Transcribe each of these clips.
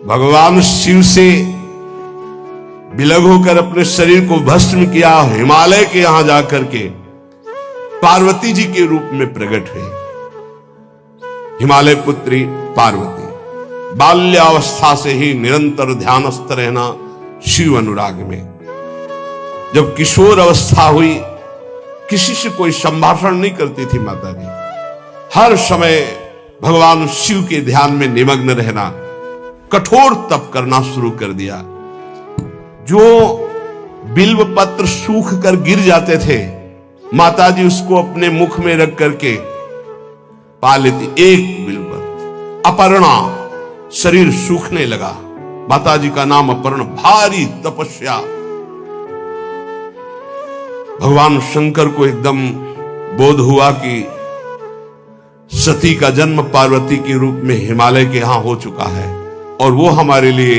भगवान शिव से विलग होकर अपने शरीर को भस्म किया, हिमालय के यहां जाकर के पार्वती जी के रूप में प्रकट हुए। हिमालय पुत्री पार्वती बाल्यावस्था से ही निरंतर ध्यानस्थ रहना शिव अनुराग में। जब किशोर अवस्था हुई, किसी से कोई संभाषण नहीं करती थी माता जी, हर समय भगवान शिव के ध्यान में निमग्न रहना, कठोर तप करना शुरू कर दिया। जो बिल्व पत्र सूख कर गिर जाते थे, माता जी उसको अपने मुख में रख करके पा लेती। एक बिल्व पत्र, अपर्णा, शरीर सूखने लगा। माता जी का नाम अपर्ण, भारी तपस्या। भगवान शंकर को एकदम बोध हुआ कि सती का जन्म पार्वती के रूप में हिमालय के यहां हो चुका है और वो हमारे लिए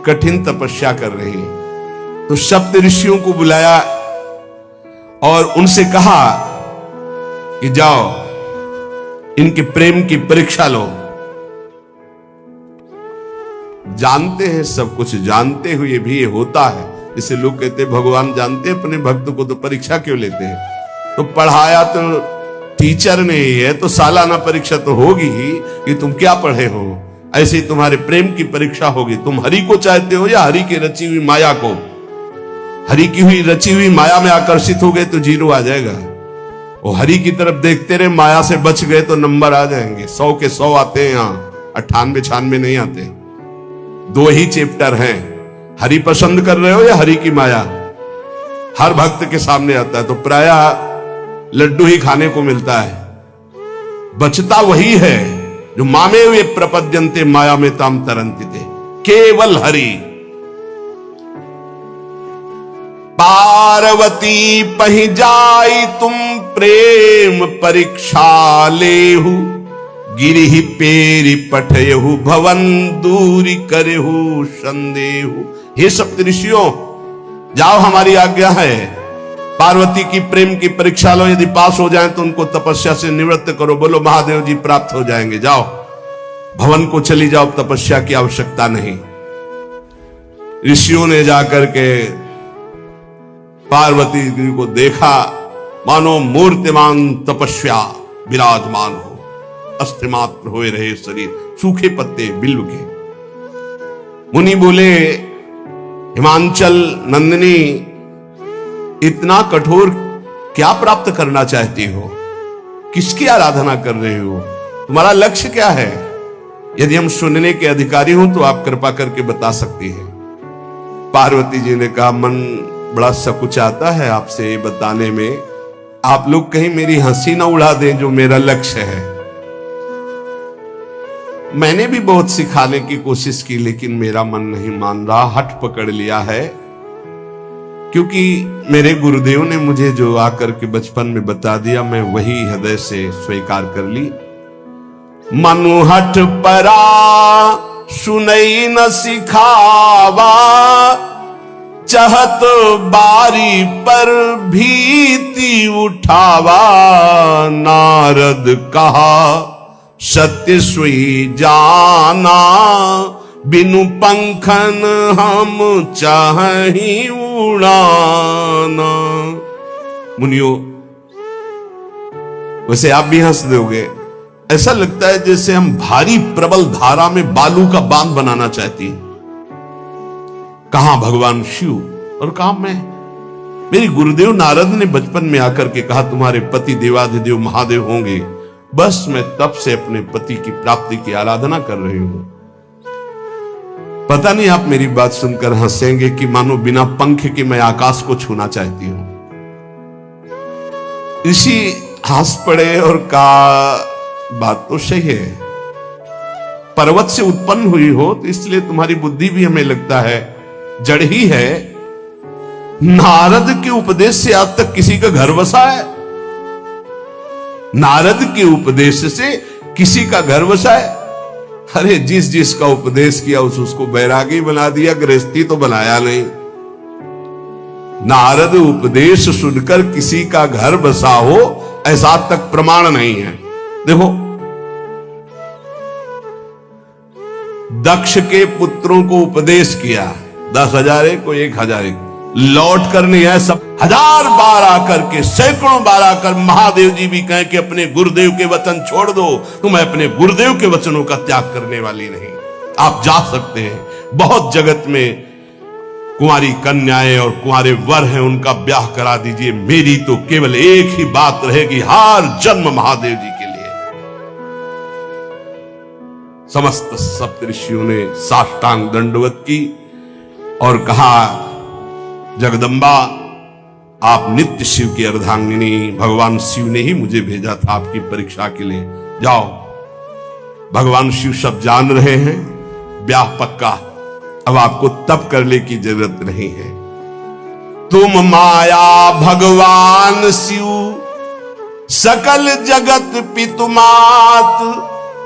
कठिन तपस्या कर रही है। तो सप्त ऋषियों को बुलाया और उनसे कहा कि जाओ इनके प्रेम की परीक्षा लो। जानते हैं, सब कुछ जानते हुए भी ये होता है। जैसे लोग कहते हैं भगवान जानते हैं अपने भक्त को, तो परीक्षा क्यों लेते हैं? तो पढ़ाया तो टीचर ने ही है, तो सालाना परीक्षा तो होगी ही कि तुम क्या पढ़े हो। ऐसे ही तुम्हारे प्रेम की परीक्षा होगी। तुम हरि को चाहते हो या हरि की रची हुई माया को? हरि की हुई रची हुई माया में आकर्षित हो गए तो जीरो आ जाएगा। वो हरि की तरफ देखते रहे, माया से बच गए तो नंबर आ जाएंगे। 100 के 100 आते हैं यहाँ, 98 96 नहीं आते। 2 ही चैप्टर हैं, हरि पसंद कर रहे हो या हरि की माया? हर भक्त के सामने आता है। तो प्रायः लड्डू ही खाने को मिलता है, बचता वही है जो मामे वे प्रपद्यन्ते माया में ताम तरंति थे, केवल हरि। पार्वती पहि जाई तुम प्रेम परीक्षा लेहु, गिरिहि पेरि पठयहु भवन दूरी करहु संदेहु। हे सप्तऋषियों, जाओ, हमारी आज्ञा है, पार्वती की प्रेम की परीक्षा लो। यदि पास हो जाएं तो उनको तपस्या से निवृत्त करो। बोलो महादेव जी प्राप्त हो जाएंगे। जाओ भवन को चली जाओ, तपस्या की आवश्यकता नहीं। ऋषियों ने जाकर के पार्वती जी को देखा, मानो मूर्तिमान तपस्या विराजमान हो, अस्थिमात्र हुए रहे शरीर, सूखे पत्ते बिल्व के। मुनि बोले, हिमांचल नंदिनी, इतना कठोर क्या प्राप्त करना चाहती हो? किसकी आराधना कर रहे हो? तुम्हारा लक्ष्य क्या है? यदि हम सुनने के अधिकारी हो तो आप कृपा करके बता सकती हैं। पार्वती जी ने कहा, मन बड़ा सकुचाता है आपसे ये बताने में। आप लोग कहीं मेरी हंसी ना उड़ा दें जो मेरा लक्ष्य है। मैंने भी बहुत सिखाने की कोशिश की, लेकिन मेरा मन नहीं मान रहा, हठ पकड़ लिया है। क्योंकि मेरे गुरुदेव ने मुझे जो आकर के बचपन में बता दिया, मैं वही हृदय से स्वीकार कर ली। मनु हठ परा सुनई न सिखावा, चहत बारी पर भीति उठावा। नारद कहा सत्य सोई जाना, बिनु पंखन हम चाहि उड़ाना। मुनियो, वैसे आप भी हंस दोगे। ऐसा लगता है जैसे हम भारी प्रबल धारा में बालू का बांध बनाना चाहती हैं। कहां भगवान शिव और कहां मैं? मेरी गुरुदेव नारद ने बचपन में आकर के कहा, तुम्हारे पति देवाधिदेव महादेव होंगे। बस मैं तब से अपने पति की प्राप्ति की आराधना कर रही हूं। पता नहीं आप मेरी बात सुनकर हंसेंगे कि मानो बिना पंख के मैं आकाश को छूना चाहती हूं। ऋषि हंस पड़े और कहा, बात तो सही है, पर्वत से उत्पन्न हुई हो तो इसलिए तुम्हारी बुद्धि भी हमें लगता है जड़ ही है। नारद के उपदेश से आज तक किसी का घर बसा है? नारद के उपदेश से किसी का घर बसा है? अरे जिस जिसका उपदेश किया उसको बैरागी बना दिया, गृहस्थी तो बनाया नहीं। नारद उपदेश सुनकर किसी का घर बसा हो ऐसा तक प्रमाण नहीं है। देखो, दक्ष के पुत्रों को उपदेश किया, 10,000 एक को 1,000 एक, लौट कर नहीं है, सब 1000 बार आकर के, सैकड़ों बार आकर महादेव जी भी कहें कि अपने गुरुदेव के वचन छोड़ दो, तो मैं अपने गुरुदेव के वचनों का त्याग करने वाली नहीं। आप जा सकते हैं, बहुत जगत में कुंवारी कन्याएं और कुंवारे वर हैं, उनका ब्याह करा दीजिए। मेरी तो केवल एक ही बात रहेगी, हर जन्म महादेव जी के लिए। समस्त सप्तऋषियों ने साष्टांग दंडवत की और कहा, जगदम्बा आप नित्य शिव की अर्धांगिनी, भगवान शिव ने ही मुझे भेजा था आपकी परीक्षा के लिए। जाओ, भगवान शिव सब जान रहे हैं, ब्याह पक्का, अब आपको तप करने की जरूरत नहीं है। तुम माया भगवान शिव, सकल जगत पितुमात,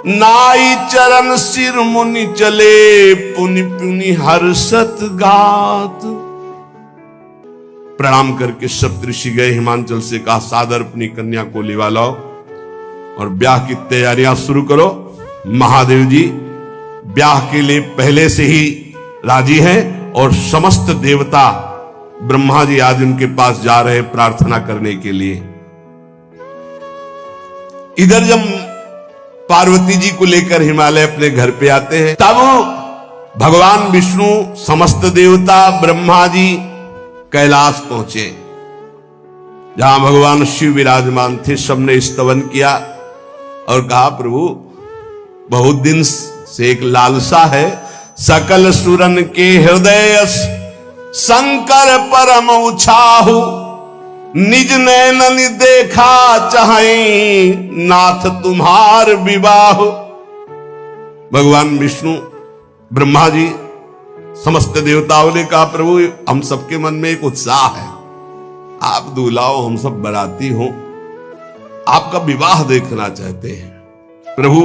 नाई चरण सिर मुनि चले, पुनि पुनि हर्षत गात। प्रणाम करके सप्तऋषि गए, हिमांचल से कहा, सादर अपनी कन्या को लिवा लाओ और ब्याह की तैयारियां शुरू करो। महादेव जी ब्याह के लिए पहले से ही राजी हैं और समस्त देवता ब्रह्मा जी आज उनके पास जा रहे हैं प्रार्थना करने के लिए। इधर जब पार्वती जी को लेकर हिमालय अपने घर पे आते हैं, तब भगवान विष्णु, समस्त देवता, ब्रह्मा जी कैलाश पहुंचे, जहां भगवान शिव विराजमान थे। सबने स्तवन किया और कहा, प्रभु बहुत दिन से एक लालसा है, सकल सुरन के हृदय शंकर परम उछाहु, निज नैनन देखा चाहे, नाथ तुम्हार विवाह। भगवान विष्णु, ब्रह्मा जी, समस्त देवताओं ने कहा, प्रभु हम सबके मन में एक उत्साह है, आप दुलाओ, हम सब बराती हो, आपका विवाह देखना चाहते हैं। प्रभु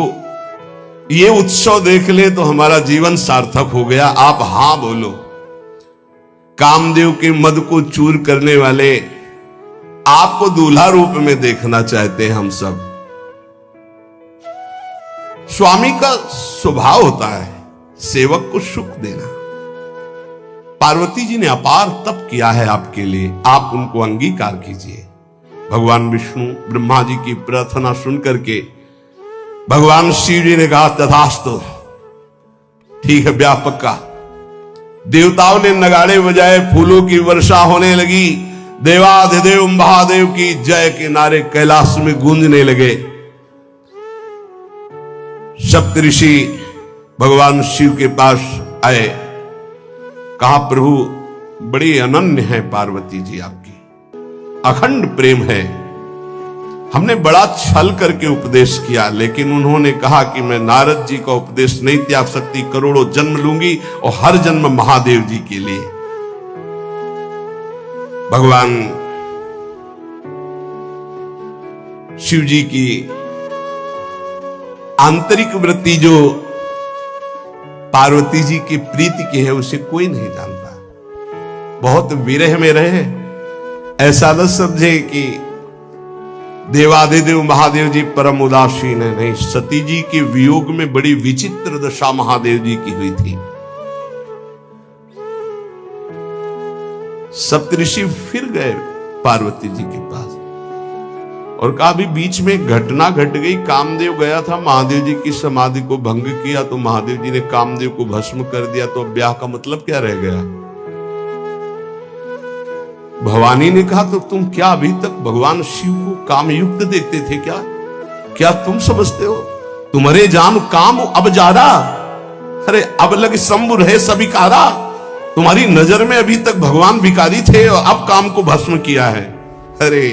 ये उत्सव देख ले तो हमारा जीवन सार्थक हो गया, आप हां बोलो। कामदेव के मद को चूर करने वाले आपको दूल्हा रूप में देखना चाहते हैं हम सब। स्वामी का स्वभाव होता है सेवक को सुख देना। पार्वती जी ने अपार तप किया है आपके लिए, आप उनको अंगीकार कीजिए। भगवान विष्णु, ब्रह्मा जी की प्रार्थना सुन करके भगवान शिव जी ने कहा, तथास्तु, ठीक है, ब्याह पक्का। देवताओं ने नगाड़े बजाए, फूलों की वर्षा होने लगी, देवाधिदेव महादेव की जय के नारे कैलाश में गूंजने लगे। सप्तऋषि भगवान शिव के पास आए, कहा, प्रभु बड़ी अनन्य है पार्वती जी आपकी, अखंड प्रेम है, हमने बड़ा छल करके उपदेश किया, लेकिन उन्होंने कहा कि मैं नारद जी का उपदेश नहीं त्याग सकती, करोड़ों जन्म लूंगी और हर जन्म महादेव जी के लिए। भगवान शिव जी की आंतरिक वृत्ति जो पार्वती जी की प्रीति की है, उसे कोई नहीं जानता। बहुत विरह में रहे, ऐसा न समझे कि देवाधिदेव महादेव जी परम उदासीन है, नहीं, सती जी के वियोग में बड़ी विचित्र दशा महादेव जी की हुई थी। सप्तऋषि फिर गए पार्वती जी के पास और कहा, अभी बीच में घटना घट गई, कामदेव गया था महादेव जी की समाधि को भंग किया, तो महादेव जी ने कामदेव को भस्म कर दिया, तो ब्याह का मतलब क्या रह गया। भवानी ने कहा, तो तुम क्या अभी तक भगवान शिव को कामयुक्त देखते थे क्या? क्या तुम समझते हो तुम्हारे जान काम अब जा रहा? अरे अब लग शंभु रहे सभी कारा, तुम्हारी नजर में अभी तक भगवान भिखारी थे और अब काम को भस्म किया है। अरे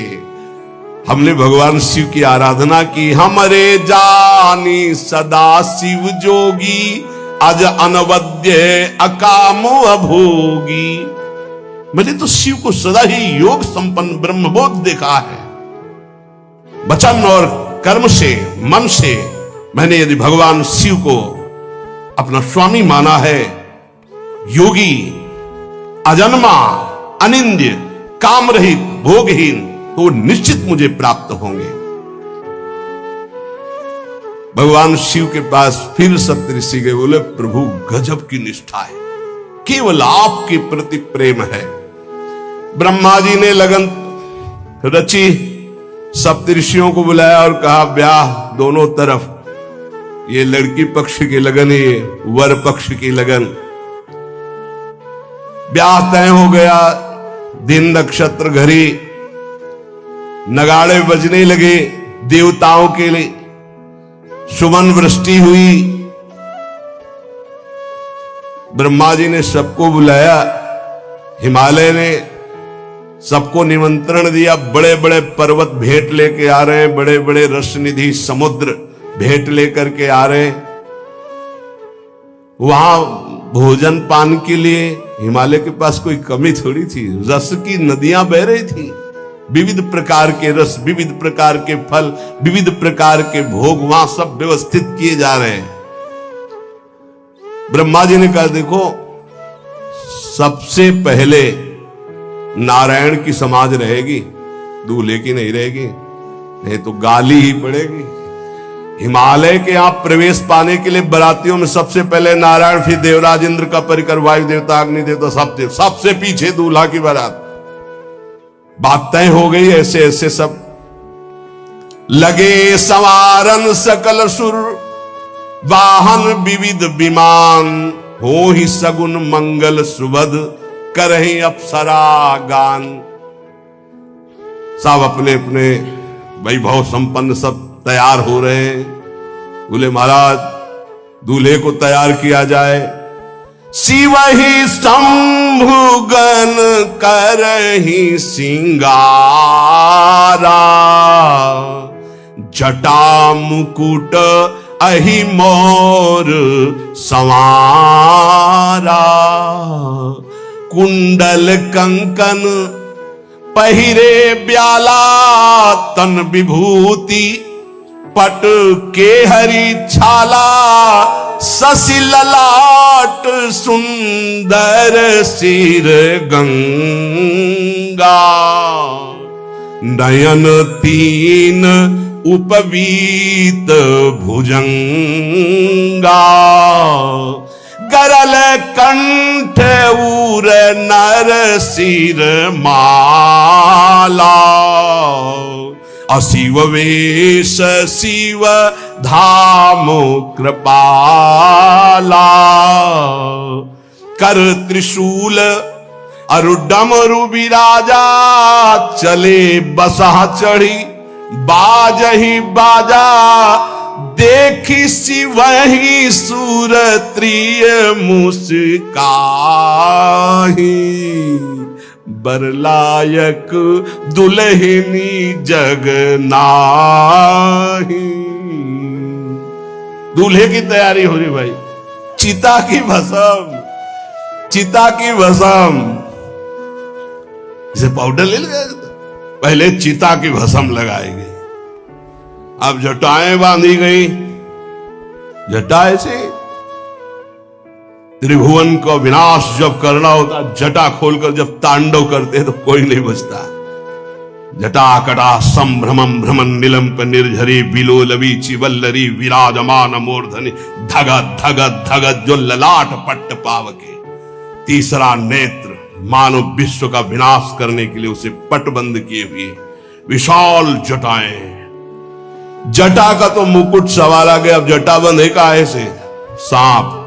हमने भगवान शिव की आराधना की, हमारे जानी सदा शिव जोगी, अज अनवद्य अकामो अभोगी। मैंने तो शिव को सदा ही योग संपन्न ब्रह्मबोध देखा है। वचन और कर्म से, मन से मैंने यदि भगवान शिव को अपना स्वामी माना है, योगी, अजन्मा, अनिंद्य, काम रहित, भोगहीन, तो निश्चित मुझे प्राप्त होंगे। भगवान शिव के पास फिर सप्तऋषि गए, बोले प्रभु गजब की निष्ठा है, केवल आपके प्रति प्रेम है। ब्रह्मा जी ने लगन रची, सप्तऋषियों को बुलाया और कहा ब्याह दोनों तरफ, ये लड़की पक्ष की लगन, ये वर पक्ष की लगन। ब्याह तय हो गया, दिन नक्षत्र घड़ी, नगाड़े बजने लगे देवताओं के लिए, सुमन वृष्टि हुई। ब्रह्मा जी ने सबको बुलाया, हिमालय ने सबको निमंत्रण दिया, बड़े बड़े पर्वत भेंट लेके आ रहे हैं, बड़े बड़े रसनिधि समुद्र भेंट लेकर के आ रहे हैं। वहां भोजन पान के लिए हिमालय के पास कोई कमी थोड़ी थी, रस की नदियां बह रही थी, विविध प्रकार के रस, विविध प्रकार के फल, विविध प्रकार के भोग वहां सब व्यवस्थित किए जा रहे हैं। ब्रह्मा जी ने कहा देखो, सबसे पहले नारायण की समाज रहेगी, दूल्हे की नहीं रहेगी, नहीं तो गाली ही पड़ेगी। हिमालय के यहां प्रवेश पाने के लिए बरातियों में सबसे पहले नारायण, फिर देवराज इंद्र का परिकर, वायु देवता, अग्नि देवता, सबसे पीछे दूल्हा की बारात। बात तय हो गई। ऐसे ऐसे सब लगे संवारन सकल सुर, वाहन विविध विमान, हो ही सगुन मंगल सुबद, करहि अप्सरा गान। सब अपने अपने वैभव संपन्न सब तैयार हो रहे हैं। बोले महाराज दूल्हे को तैयार किया जाए। शिव ही शंभुगन करहि सिंगारा, जटा मुकुट अहि मोर संवारा, कुंडल कंकन पहिरे ब्याला, तन विभूति पट के हरि छाला, शशि ललाट सुंदर सिर गंगा, नयन तीन उपवीत भुजंगा, गरल कंठ उर नर सिर माला, अशिव वेश शिव धाम कृपाला, कर त्रिशूल अरुडमरु विराजा, चले बसहा चढ़ी बाजही बाजा, देखी शिवहि सूरत्रिय मुस्काही, बरलायक दुल्हनी जग नाही। दूल्हे की तैयारी हो रही भाई, चिता की भस्म, चिता की भस्म, इसे पाउडर ले गए, पहले चिता की भस्म लगाई गई, अब जटाएं बांधी गई। जटा ऐसे त्रिभुवन को विनाश जब करना होता, जटा खोलकर जब तांडव करते तो कोई नहीं बचता। जटा कटा संभ्रमम भ्रमण निलंप निर्झरी, बिलोलवी चिवल्लरी विराजमान मूर्धनि, धगत धगत धगत जो ललाट पट्ट पावके। तीसरा नेत्र मानव विश्व का विनाश करने के लिए उसे पटबंद किए हुए विशाल जटाएं। जटा का तो मुकुट सवारा गया, अब जटा बंध है का ऐसे सांप,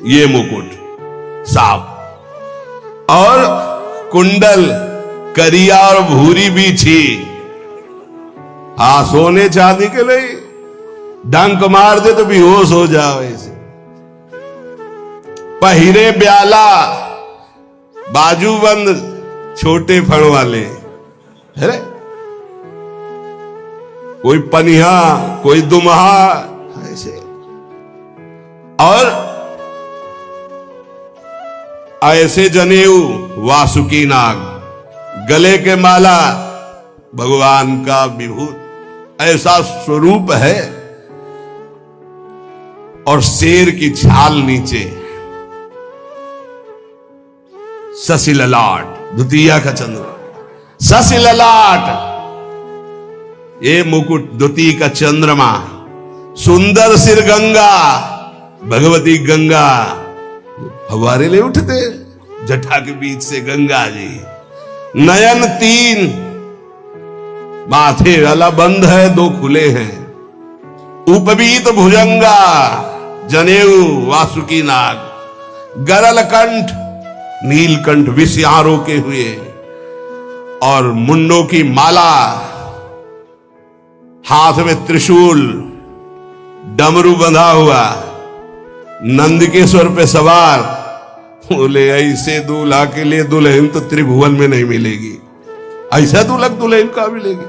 ये मुकुट सांप, और कुंडल करिया और भूरी भी थी। हाँ, सोने चांदी के लिए डंक मार दे तो बेहोश हो जाओ ऐसे। पहिरे ब्याला, बाजूबंद छोटे फण वाले, है कोई पनिहा कोई दुमहा ऐसे, और ऐसे जनेऊ वासुकी नाग, गले के माला भगवान का विभूत, ऐसा स्वरूप है। और शेर की छाल नीचे, शशि ललाट, द्वितीया का चंद्र, शशि ललाट, ये मुकुट द्वितीय का चंद्रमा, सुंदर सिर गंगा, भगवती गंगा फव्वारे ले उठते जटा के बीच से गंगा जी। नयन 3, माथे वाला बंद है, 2 खुले हैं। उपवीत भुजंगा, जनेऊ वासुकी नाग, गरल कंठ, नीलकंठ विष यहां रोके हुए, और मुंडों की माला, हाथ में त्रिशूल, डमरू बंधा हुआ, नंदकेश्वर पे सवार। बोले ऐसे दूल्हा के लिए दुल्हन तो त्रिभुवन में नहीं मिलेगी, ऐसा दुल्हन दुल्हन का मिलेगी।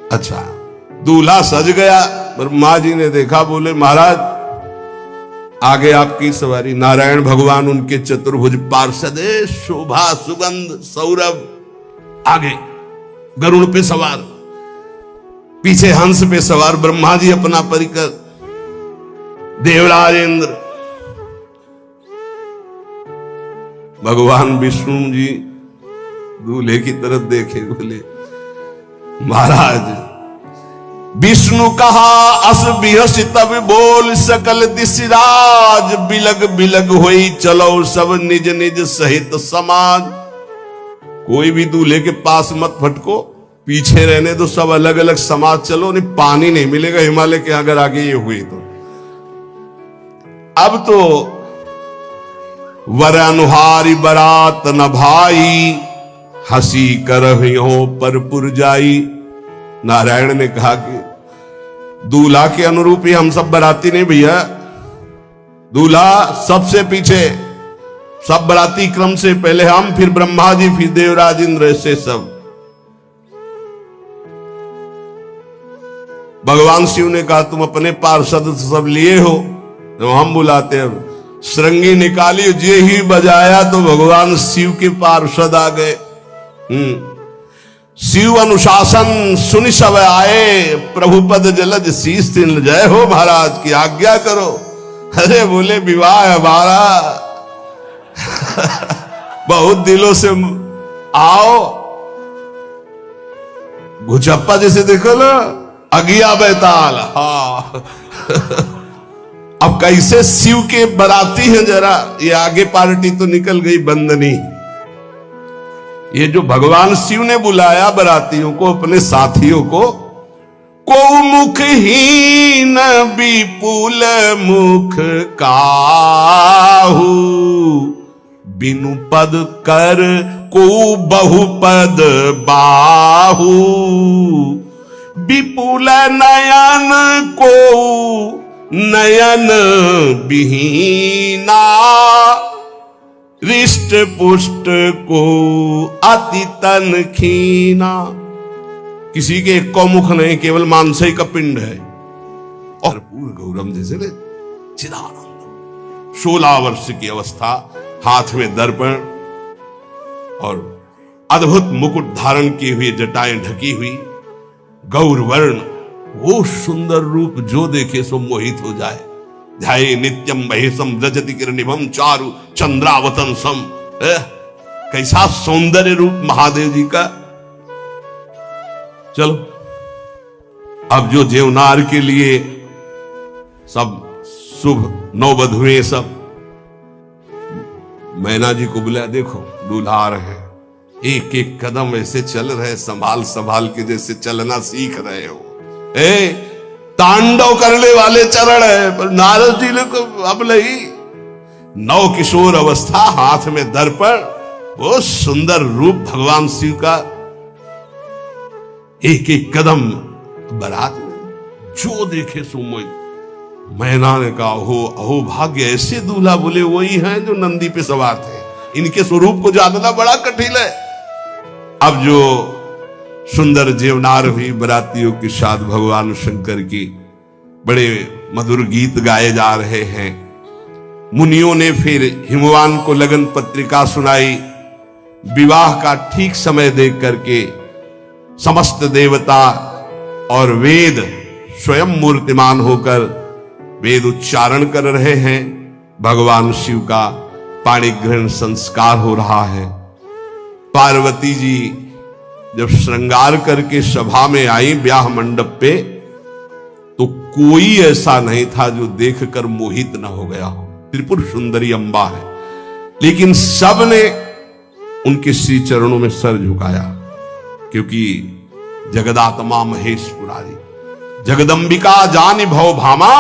अच्छा, दूल्हा सज गया, ब्रह्मा जी ने देखा, बोले महाराज आगे आपकी सवारी। नारायण भगवान उनके चतुर्भुज पार्षद, शोभा सुगंध सौरभ, आगे गरुड़ पे सवार, पीछे हंस पे सवार ब्रह्मा जी अपना परिकर, देवराज इंद्र, भगवान विष्णु जी दूल्हे की तरफ देखे, बोले महाराज विष्णु कहा अस बिहस तब बोल सकल दिशराज, बिलग बिलग होई चलो सब निज निज सहित समाज। कोई भी दूल्हे के पास मत फटको, पीछे रहने दो, सब अलग अलग समाज चलो, नहीं पानी नहीं मिलेगा हिमालय के अगर आगे ये हुई तो। अब तो वर अनुहारी बरात न भाई, हंसी करहियों पर पुरजाई। नारायण ने कहा कि दूल्हा के अनुरूप ही हम सब बराती नहीं भैया, दूल्हा सबसे पीछे, सब बराती क्रम से पहले हम, फिर ब्रह्मा जी, फिर देवराज इंद्र, ऐसे सब। भगवान शिव ने कहा तुम अपने पार्षद सब लिए हो, तो हम बुलाते हैं। श्रृंगी निकाली, जे ही बजाया तो भगवान शिव के पार्षद आ गए। शिव अनुशासन सुनि सब आए, प्रभुपद जलज शीस तिन, जय हो महाराज की आज्ञा करो। अरे बोले विवाह हमारा बहुत दिलों से आओ। घुचप्पा जैसे देखो ना, अगिया बैताल, हाँ अब कैसे शिव के बराती हैं, जरा ये आगे पार्टी तो निकल गई बंदनी। ये जो भगवान शिव ने बुलाया बरातियों को, अपने साथियों को मुखहीन विपुल मुख काहू, बिनु पद कर को बहुपद बाहू, विपुल नयन को नयन विहीना, रिष्ट पुष्ट को अति तन खीना। किसी के एक को मुख नहीं, केवल मांसई का पिंड है, और पूर्ण गौरम जैसे चिदानंद। 16 वर्ष की अवस्था, हाथ में दर्पण और अद्भुत मुकुट धारण किए हुए, जटाएं ढकी हुई, गौरवर्ण, वो सुंदर रूप जो देखे सो मोहित हो जाए। ध्याये नित्यम महेशम रजति किरणिभम चारु चंद्रावतंसम। कैसा सौंदर्य रूप महादेव जी का। चलो अब जो जेवनार के लिए सब शुभ नौवधुएं सब, मैना जी को बुलाया, देखो दूल्हा आ रहे हैं, एक एक कदम ऐसे चल रहे, संभाल संभाल के जैसे चलना सीख रहे हो। तांडव करने वाले चरण है, पर नारद जी ने को अब नहीं। नौ किशोर अवस्था, हाथ में दर्पण, वो सुंदर रूप भगवान शिव का, एक एक कदम बारात में जो देखे सो मोहित। मैना ने कहा हो अहो भाग्य, ऐसे दूल्हा बोले वही हैं जो नंदी पे सवार थे, इनके स्वरूप को जानना बड़ा कठिन है। अब जो सुंदर जेवनार हुई बरातियों के साथ भगवान शंकर की बड़े मधुर गीत गाए जा रहे हैं। मुनियों ने फिर हिमवान को लगन पत्रिका सुनाई। विवाह का ठीक समय देख करके समस्त देवता और वेद स्वयं मूर्तिमान होकर वेद उच्चारण कर रहे हैं। भगवान शिव का पाणिग्रहण संस्कार हो रहा है। पार्वती जी जब श्रृंगार करके सभा में आई ब्याह मंडप पे, तो कोई ऐसा नहीं था जो देखकर मोहित ना हो गया हो। त्रिपुर सुंदरी अम्बा है, लेकिन सबने उनके श्री चरणों में सर झुकाया, क्योंकि जगदात्मा महेश पुरारी, जगदम्बिका जानि भव भामा,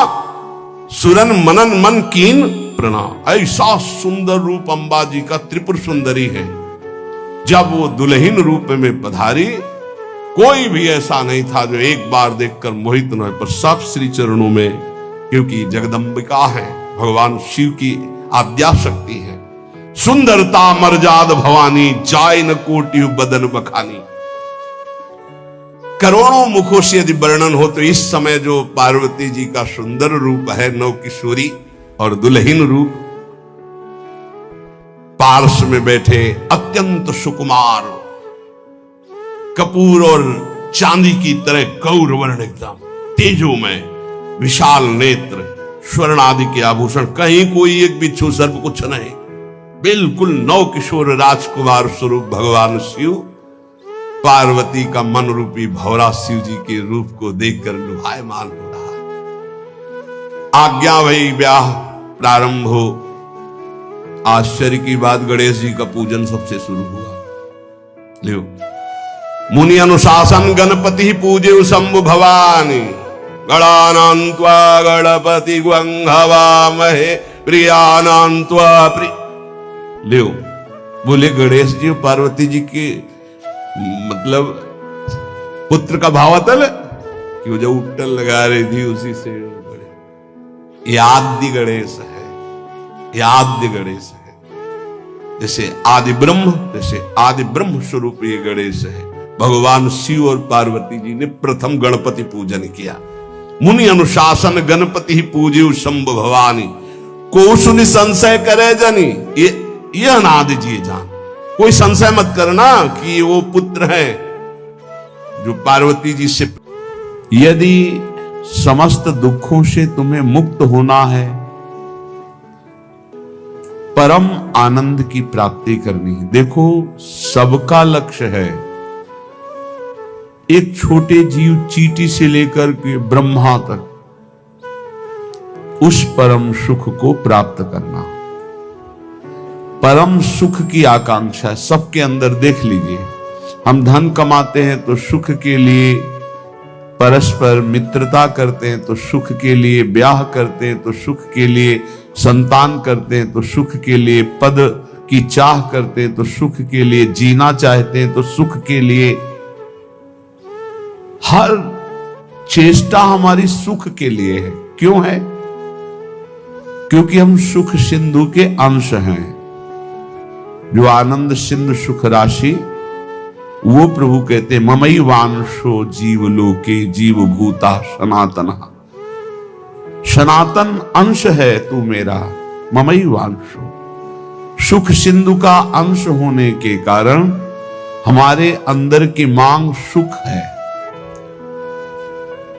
सुरन मनन मन कीन प्रणाम। ऐसा सुंदर रूप अम्बा जी का त्रिपुर सुंदरी है। जब वो दुल्हन रूप में पधारी, कोई भी ऐसा नहीं था जो एक बार देखकर मोहित न हो, पर सब श्री चरणों में, क्योंकि जगदम्बिका है, भगवान शिव की आद्या शक्ति है। सुंदरता मर्जाद भवानी, जाय न कोटि बदन बखानी। करोड़ों मुखों से यदि वर्णन हो तो इस समय जो पार्वती जी का सुंदर रूप है, नव किशोरी और दुल्हन रूप, पार्श्व में बैठे अत्यंत सुकुमार, कपूर और चांदी की तरह गौर वर्ण, एकदम तेजोमय, विशाल नेत्र, स्वर्ण आदि के आभूषण, कहीं कोई एक बिच्छू सर्प कुछ नहीं, बिल्कुल नव किशोर राजकुमार स्वरूप भगवान शिव। पार्वती का मन रूपी भौरा शिव जी के रूप को देखकर लुभायमान हो रहा है। आज्ञा भई ब्याह प्रारंभ हो। आश्चर्य की बात, गणेश जी का पूजन सबसे शुरू हुआ। लियो, मुनि अनुशासन गणपति पूजे शंभु भवानी, गणानान्त्वा गणपति ग्वंघवामहे प्रियानान्त्वा प्रिय। लियो, बोले गणेश जी पार्वती जी के मतलब पुत्र का भावातल कि वो जो उट्टल लगा रही थी उसी से आदि गणेश है, आदि गणेश है। जैसे आदि ब्रह्म, जैसे आदि ब्रह्म स्वरूप ये गणेश है। भगवान शिव और पार्वती जी ने प्रथम गणपति पूजन किया। मुनि अनुशासन गणपति ही पूजे शंभु भवानी, को सुनि संशय करे जनी। ये अनादि जी जान, कोई संशय मत करना कि वो पुत्र है जो पार्वती जी से। यदि समस्त दुखों से तुम्हें मुक्त होना है, परम आनंद की प्राप्ति करनी है, देखो सबका लक्ष्य है एक छोटे जीव चींटी से लेकर के ब्रह्मा तक उस परम सुख को प्राप्त करना। परम सुख की आकांक्षा सबके अंदर देख लीजिए। हम धन कमाते हैं तो सुख के लिए, परस्पर मित्रता करते हैं तो सुख के लिए, ब्याह करते हैं तो सुख के लिए, संतान करते हैं तो सुख के लिए, पद की चाह करते हैं तो सुख के लिए, जीना चाहते हैं तो सुख के लिए। हर चेष्टा हमारी सुख के लिए है। क्यों है? क्योंकि हम सुख सिंधु के अंश हैं। जो आनंद सिंधु सुख राशि, वो प्रभु कहते ममई वांशो जीव लोके जीव भूता सनातन। सनातन अंश है तू मेरा, ममई वांशो। सुख सिंधु का अंश होने के कारण हमारे अंदर की मांग सुख है।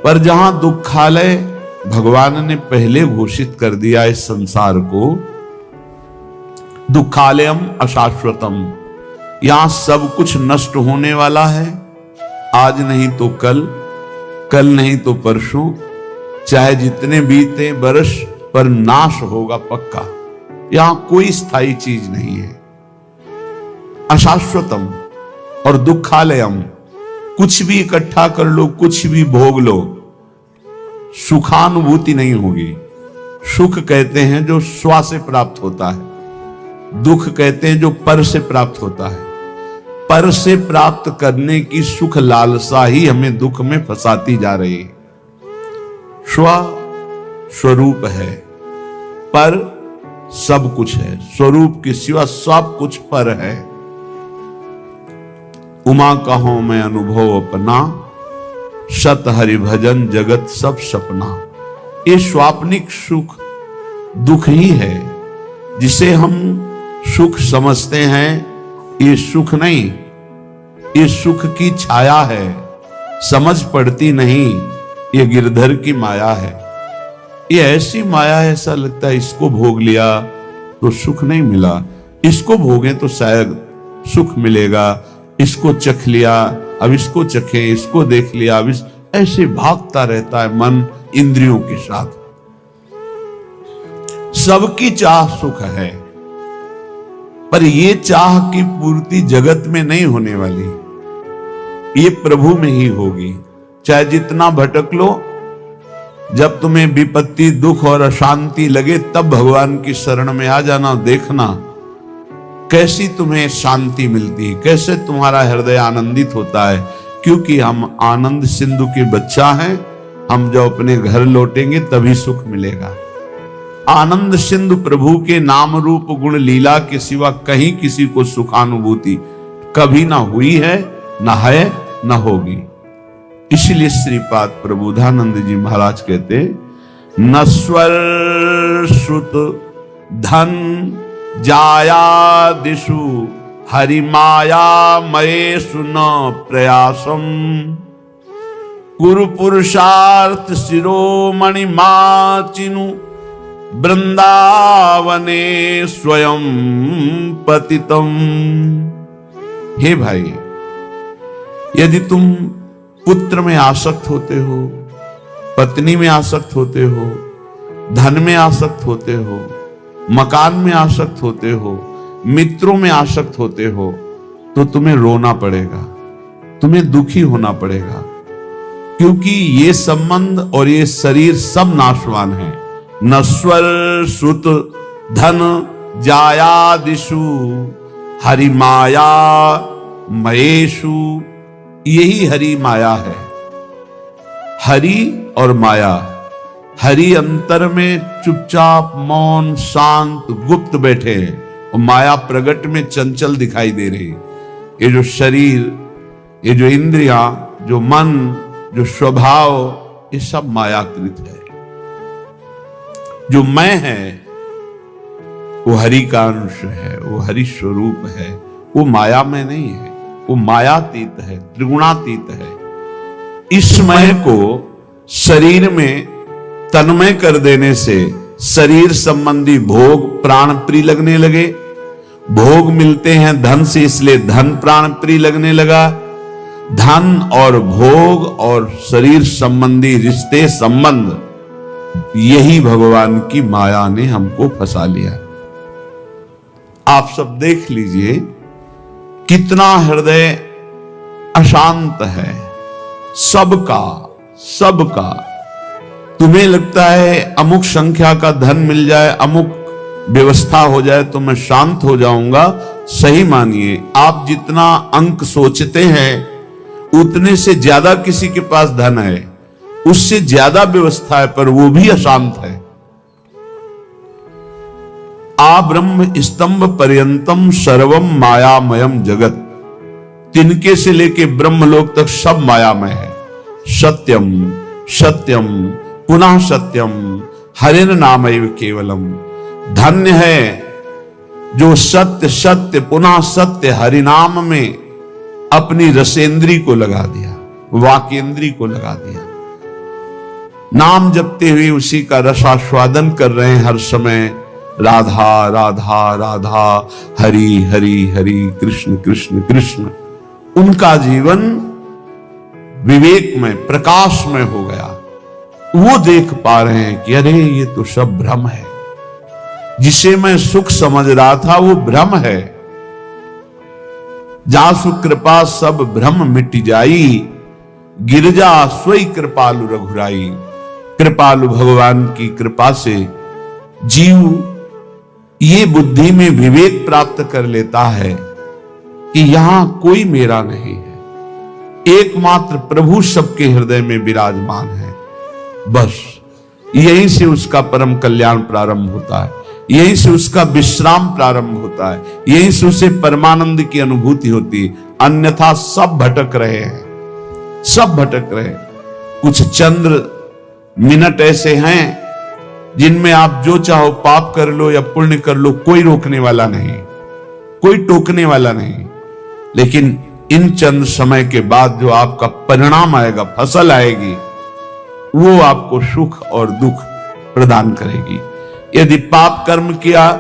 पर जहां दुखालय भगवान ने पहले घोषित कर दिया इस संसार को, दुखालयम अशाश्वतम, यहां सब कुछ नष्ट होने वाला है। आज नहीं तो कल, कल नहीं तो परसों, चाहे जितने बीते बरस, पर नाश होगा पक्का। यहां कोई स्थायी चीज नहीं है। अशाश्वतम और दुखालयम, कुछ भी इकट्ठा कर लो, कुछ भी भोग लो, सुखानुभूति नहीं होगी। सुख कहते हैं जो स्व से प्राप्त होता है, दुख कहते हैं जो पर से प्राप्त होता है। पर से प्राप्त करने की सुख लालसा ही हमें दुख में फंसाती जा रही है। स्व स्वरूप है, पर सब कुछ है। स्वरूप के सिवा सब कुछ पर है। उमा कहो मैं अनुभव अपना, सत हरि भजन जगत सब सपना। ये स्वाप्निक सुख दुख ही है, जिसे हम सुख समझते हैं। ये सुख नहीं, ये सुख की छाया है, समझ पड़ती नहीं। ये गिरधर की माया है। ये ऐसी माया है, ऐसा लगता है इसको भोग लिया तो सुख नहीं मिला, इसको भोगें तो शायद सुख मिलेगा, इसको चख लिया अब इसको चखे, इसको देख लिया अब ऐसे भागता रहता है मन इंद्रियों के साथ। सबकी चाह सुख है, पर ये चाह की पूर्ति जगत में नहीं होने वाली, ये प्रभु में ही होगी। चाहे जितना भटक लो, जब तुम्हें विपत्ति, दुख और अशांति लगे तब भगवान की शरण में आ जाना। देखना कैसी तुम्हें शांति मिलती है, कैसे तुम्हारा हृदय आनंदित होता है, क्योंकि हम आनंद सिंधु के बच्चा हैं। हम जब अपने घर लौटेंगे तभी सुख मिलेगा। आनंद सिंधु प्रभु के नाम रूप गुण लीला के सिवा कहीं किसी को सुखानुभूति कभी ना हुई है, ना है, ना होगी। इसलिए श्रीपाद प्रबोधानंद जी महाराज कहते, नश्वर श्रुत धन जाया दिशु हरि माया मयेषु न प्रयासम कुरु पुरुषार्थ शिरोमणि माचिनु वृंदावने स्वयं पतितम। हे भाई, यदि तुम पुत्र में आसक्त होते हो, पत्नी में आसक्त होते हो, धन में आसक्त होते हो, मकान में आसक्त होते हो, मित्रों में आसक्त होते हो, तो तुम्हें रोना पड़ेगा, तुम्हें दुखी होना पड़ेगा, क्योंकि ये संबंध और ये शरीर सब नाशवान है। नश्वर सुत धन जायादिषु हरि माया मयेषु, यही हरि माया है। हरि और माया, हरि अंतर में चुपचाप मौन शांत गुप्त बैठे हैं, और माया प्रगट में चंचल दिखाई दे रही है। ये जो शरीर, ये जो इंद्रियां, जो मन, जो स्वभाव, ये सब मायाकृत है। जो मैं है वो हरि का अंश है, वो हरि स्वरूप है, वो माया में नहीं है, वो मायातीत है, त्रिगुणातीत है। इस मैं को शरीर में तन्मय कर देने से शरीर संबंधी भोग प्राण प्रिय लगने लगे। भोग मिलते हैं धन से, इसलिए धन प्राण प्रिय लगने लगा। धन और भोग और शरीर संबंधी रिश्ते संबंध, यही भगवान की माया ने हमको फंसा लिया। आप सब देख लीजिए कितना हृदय अशांत है सबका। तुम्हें लगता है अमुक संख्या का धन मिल जाए, अमुक व्यवस्था हो जाए तो मैं शांत हो जाऊंगा। सही मानिए, आप जितना अंक सोचते हैं उतने से ज्यादा किसी के पास धन है, उससे ज्यादा व्यवस्था है, पर वो भी अशांत है। आ ब्रह्म स्तंभ पर्यंतम सर्वम मायामयम जगत, तिनके से लेके ब्रह्मलोक तक सब मायामय है। सत्यम सत्यम पुनः सत्यम हरिन नामैव केवलम। धन्य है जो सत्य सत्य पुनः सत्य हरिनाम में अपनी रसेंद्री को लगा दिया, वाकेंद्री को लगा दिया। नाम जपते हुए उसी का रसास्वादन कर रहे हैं हर समय। राधा राधा राधा, हरि हरि हरि, कृष्ण कृष्ण कृष्ण। उनका जीवन विवेक में, प्रकाश में हो गया। वो देख पा रहे हैं कि अरे ये तो सब भ्रम है, जिसे मैं सुख समझ रहा था वो भ्रम है। जासु कृपा सब भ्रम मिट जाई, गिरजा सोई कृपालु रघुराई। कृपालु भगवान की कृपा से जीव ये बुद्धि में विवेक प्राप्त कर लेता है कि यहां कोई मेरा नहीं है, एकमात्र प्रभु सबके हृदय में विराजमान है। बस यहीं से उसका परम कल्याण प्रारंभ होता है, यहीं से उसका विश्राम प्रारंभ होता है, यहीं से उसे परमानंद की अनुभूति होती है। अन्यथा सब भटक रहे हैं, सब भटक रहे हैं। कुछ चंद्र मिनट ऐसे हैं जिनमें आप जो चाहो पाप कर लो या पुण्य कर लो, कोई रोकने वाला नहीं, कोई टोकने वाला नहीं। लेकिन इन चंद समय के बाद जो आपका परिणाम आएगा, फसल आएगी, वो आपको सुख और दुख प्रदान करेगी। यदि पाप कर्म किया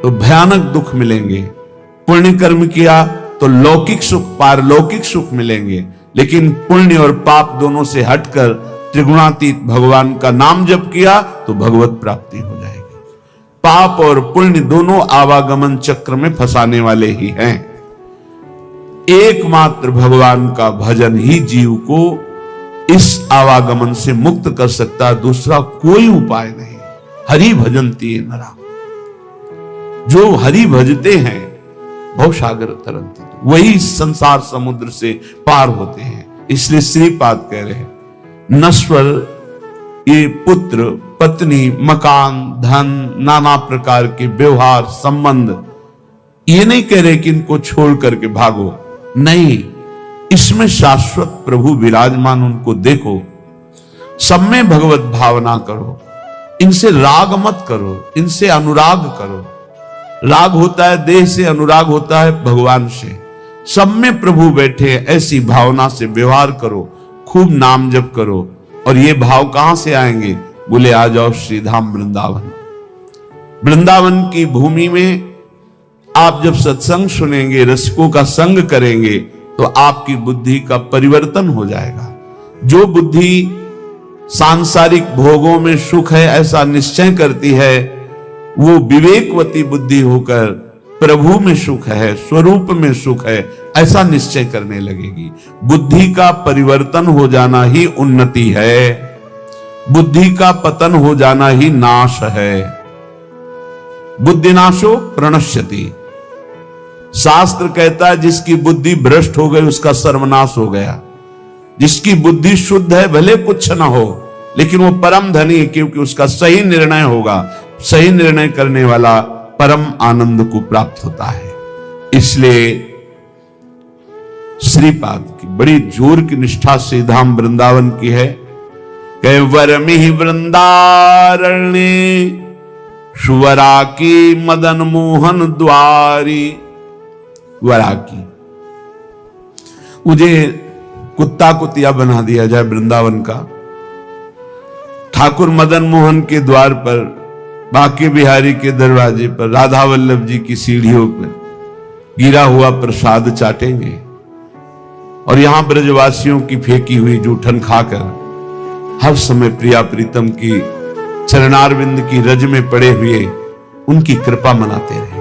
तो भयानक दुख मिलेंगे, पुण्य कर्म किया तो लौकिक सुख, पारलौकिक सुख मिलेंगे। लेकिन पुण्य और पाप दोनों से हटकर त्रिगुणातीत भगवान का नाम जप किया तो भगवत प्राप्ति हो जाएगी। पाप और पुण्य दोनों आवागमन चक्र में फंसाने वाले ही हैं। एकमात्र भगवान का भजन ही जीव को इस आवागमन से मुक्त कर सकता है, दूसरा कोई उपाय नहीं। हरि भजन्ति नरा, जो हरि भजते हैं भवसागर तरंती, वही संसार समुद्र से पार होते हैं। इसलिए श्रीपाद कह रहे हैं नश्वर ये पुत्र पत्नी मकान धन नाना प्रकार के व्यवहार संबंध, ये नहीं कह रहे कि इनको छोड़ करके भागो, नहीं, इसमें शाश्वत प्रभु विराजमान, उनको देखो, सब में भगवत भावना करो, इनसे राग मत करो, इनसे अनुराग करो। राग होता है देह से, अनुराग होता है भगवान से। सब में प्रभु बैठे, ऐसी भावना से व्यवहार करो, खूब नाम जप करो। और ये भाव कहां से आएंगे? बोले आ जाओ श्रीधाम वृंदावन। वृंदावन की भूमि में आप जब सत्संग सुनेंगे, रसिकों का संग करेंगे, तो आपकी बुद्धि का परिवर्तन हो जाएगा। जो बुद्धि सांसारिक भोगों में सुख है ऐसा निश्चय करती है, वो विवेकवती बुद्धि होकर प्रभु में सुख है, स्वरूप में सुख है, ऐसा निश्चय करने लगेगी। बुद्धि का परिवर्तन हो जाना ही उन्नति है, बुद्धि का पतन हो जाना ही नाश है। बुद्धिनाशो प्रणश्यति, शास्त्र कहता है जिसकी बुद्धि भ्रष्ट हो गई उसका सर्वनाश हो गया। जिसकी बुद्धि शुद्ध है भले कुछ ना हो, लेकिन वो परम धनी है, क्योंकि उसका सही निर्णय होगा। सही निर्णय करने वाला परम आनंद को प्राप्त होता है। इसलिए श्रीपाद की बड़ी जोर की निष्ठा से धाम वृंदावन की है। कहे वरमिहि वृंदारण्य सुवरा की मदन मोहन द्वारी। वरा की, मुझे कुत्ता कुतिया बना दिया जाए वृंदावन का। ठाकुर मदन मोहन के द्वार पर, बांके बिहारी के दरवाजे पर, राधा वल्लभ जी की सीढ़ियों पर गिरा हुआ प्रसाद चाटेंगे और यहां ब्रजवासियों की फेंकी हुई जूठन खाकर हर समय प्रिया प्रीतम की चरणारविंद की रज में पड़े हुए उनकी कृपा मनाते रहेंगे।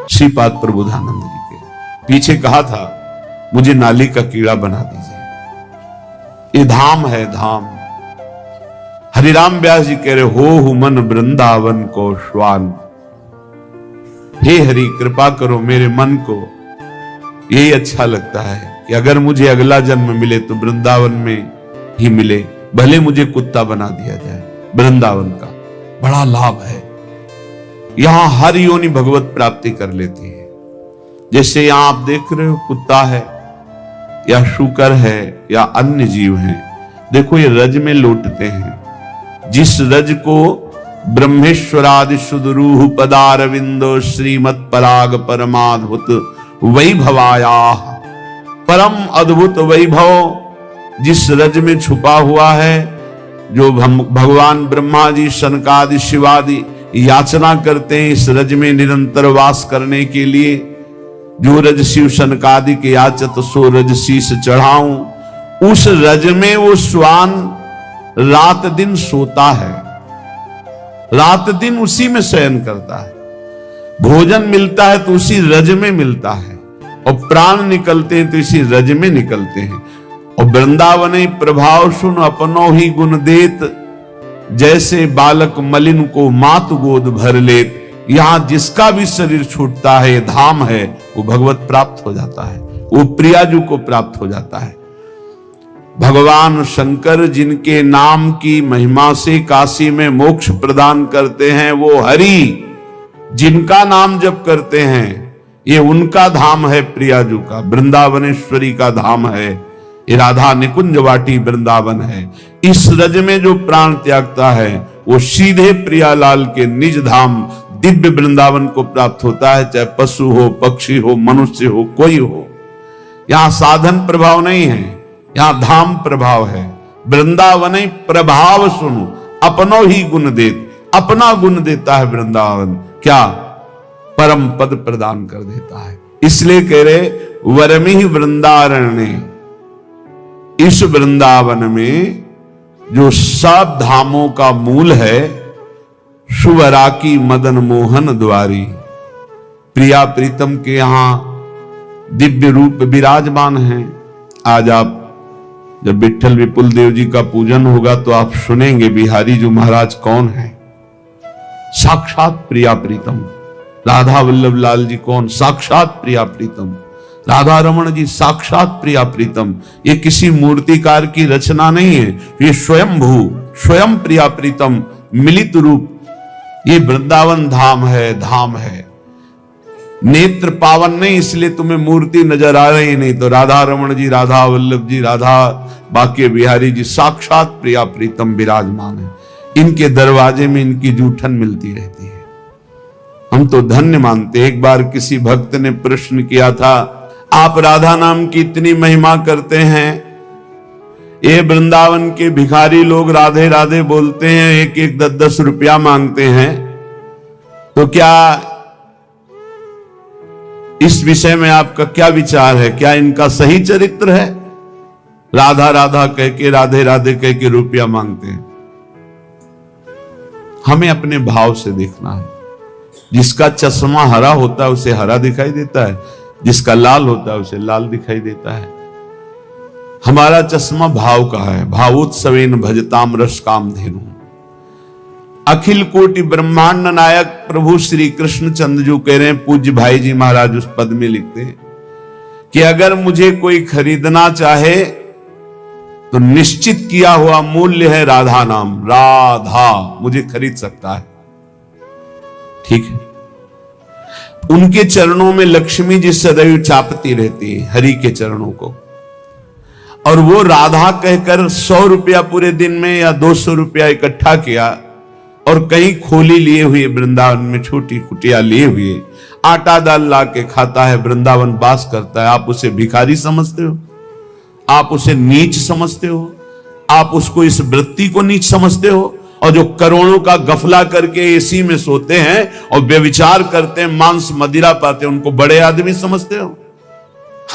श्रीपाद प्रबोधानंद जी के पीछे कहा था मुझे नाली का कीड़ा बना दीजिए। ये धाम है, धाम। हरिराम व्यास जी कह रहे हो मन वृंदावन को श्वान। हे हरि कृपा करो मेरे मन को, यही अच्छा लगता है कि अगर मुझे अगला जन्म मिले तो वृंदावन में ही मिले, भले मुझे कुत्ता बना दिया जाए। वृंदावन का बड़ा लाभ है, यहां हर योनि भगवत प्राप्ति कर लेती है। जैसे यहां आप देख रहे हो कुत्ता है या शुकर है या अन्य जीव हैं, देखो ये रज में लौटते हैं। जिस रज को ब्रह्मेश्वरादि सुदरूह पदारविंदो श्रीमत् पराग परमाद्भुत वैभवाया, परम अद्भुत वैभव जिस रज में छुपा हुआ है, जो भगवान ब्रह्मा जी सनकादि शिवादि याचना करते हैं इस रज में निरंतर वास करने के लिए। जो रज शिव सनकादि के याचत सो रज शीस चढ़ाऊं, उस रज में वो श्वान रात दिन सोता है, रात दिन उसी में शयन करता है। भोजन मिलता है तो उसी रज में मिलता है, और प्राण निकलते हैं तो इसी रज में निकलते हैं। और वृंदावन प्रभाव सुन अपनो ही गुण देत, जैसे बालक मलिन को मात गोद भर लेत। यहां जिसका भी शरीर छूटता है, धाम है, वो भगवत प्राप्त हो जाता है, वो प्रियाजू को प्राप्त हो जाता है। भगवान शंकर जिनके नाम की महिमा से काशी में मोक्ष प्रदान करते हैं, वो हरि जिनका नाम जप करते हैं, ये उनका धाम है। प्रियाजू का वृंदावनेश्वरी का धाम है, ये राधा निकुंज वाटी वृंदावन है। इस रज में जो प्राण त्यागता है वो सीधे प्रियालाल के निज धाम दिव्य वृंदावन को प्राप्त होता है, चाहे पशु हो, पक्षी हो, मनुष्य हो, कोई हो। यहां साधन प्रभाव नहीं है, यहां धाम प्रभाव है। वृंदावन प्रभाव सुनो अपनो ही गुण देत, अपना गुण देता है वृंदावन। क्या? परम पद प्रदान कर देता है। इसलिए कह रहे वरमिहि वृंदारण्य, इस वृंदावन में जो सब धामों का मूल है, शुभरा की मदन मोहन द्वारी। प्रिया प्रीतम के यहां दिव्य रूप विराजमान हैं। आज आप जब विट्ठल विपुल देव जी का पूजन होगा तो आप सुनेंगे बिहारी जी महाराज कौन है। साक्षात प्रिया प्रीतम। राधा वल्लभ लाल जी कौन? साक्षात प्रिया प्रीतम। राधा रमण जी साक्षात प्रिया प्रीतम। ये किसी मूर्तिकार की रचना नहीं है, ये स्वयंभू स्वयं प्रिया प्रीतम मिलित रूप। ये वृंदावन धाम है, धाम है। नेत्र पावन नहीं इसलिए तुम्हें मूर्ति नजर आ रही नहीं, तो राधा रमण जी, राधा वल्लभ जी, राधा बाके बिहारी जी साक्षात प्रिया प्रीतम विराजमान है। इनके दरवाजे में इनकी जूठन मिलती रहती है। हम तो धन्य मानते। एक बार किसी भक्त ने प्रश्न किया था, आप राधा नाम की इतनी महिमा करते हैं, ये वृंदावन के भिखारी लोग राधे राधे बोलते हैं, एक एक 10-10 रुपया मांगते हैं, तो क्या इस विषय में आपका क्या विचार है? क्या इनका सही चरित्र है? राधा राधा कह के, राधे राधे कह के रुपया मांगते हैं। हमें अपने भाव से देखना है। जिसका चश्मा हरा होता है उसे हरा दिखाई देता है, जिसका लाल होता है उसे लाल दिखाई देता है। हमारा चश्मा भाव का है। भावोत्सवेन भजताम रस कामधेनु। अखिल कोटि ब्रह्मांड नायक प्रभु श्री कृष्ण चंद्र जो कह रहे हैं, पूज्य भाई जी महाराज उस पद में लिखते हैं कि अगर मुझे कोई खरीदना चाहे तो निश्चित किया हुआ मूल्य है राधा नाम। राधा मुझे खरीद सकता है, ठीक है। उनके चरणों में लक्ष्मी जी सदैव चापती रहती है, हरि के चरणों को। और वो राधा कहकर 100 रुपया पूरे दिन में या 200 रुपया इकट्ठा किया और कहीं खोली लिए हुए, वृंदावन में छोटी कुटिया लिए हुए आटा दाल ला के खाता है, वृंदावन वास करता है। आप उसे भिखारी समझते हो? आप उसे नीच समझते हो? आप उसको, इस वृत्ति को नीच समझते हो? और जो करोड़ों का गफला करके एसी में सोते हैं और व्यभिचार करते हैं, मांस मदिरा पाते हैं, उनको बड़े आदमी समझते हो?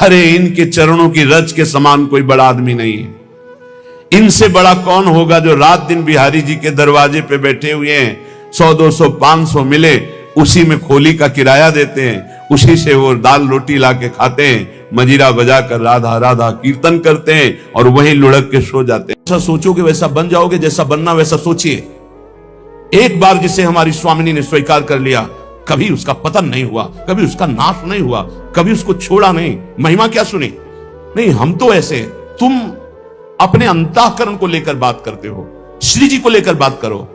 अरे इनके चरणों की रज के समान कोई बड़ा आदमी नहीं है। इनसे बड़ा कौन होगा जो रात दिन बिहारी जी के दरवाजे पे बैठे हुए हैं, 100 200 500 मिले उसी में खोली का किराया देते हैं, उसी से वो दाल रोटी ला के खाते हैं, मजीरा बजा कर राधा राधा कीर्तन करते हैं और वहीं लुढ़क के सो जाते हैं। ऐसा सोचोगे वैसा बन जाओगे, जैसा बनना वैसा सोचिए। एक बार जिसे हमारी स्वामिनी ने स्वीकार कर लिया, कभी उसका पतन नहीं हुआ, कभी उसका नाश नहीं हुआ, कभी उसको छोड़ा नहीं। महिमा क्या सुनी? नहीं, हम तो ऐसे। तुम अपने अंतःकरण को लेकर बात करते हो, श्री जी को लेकर बात करो।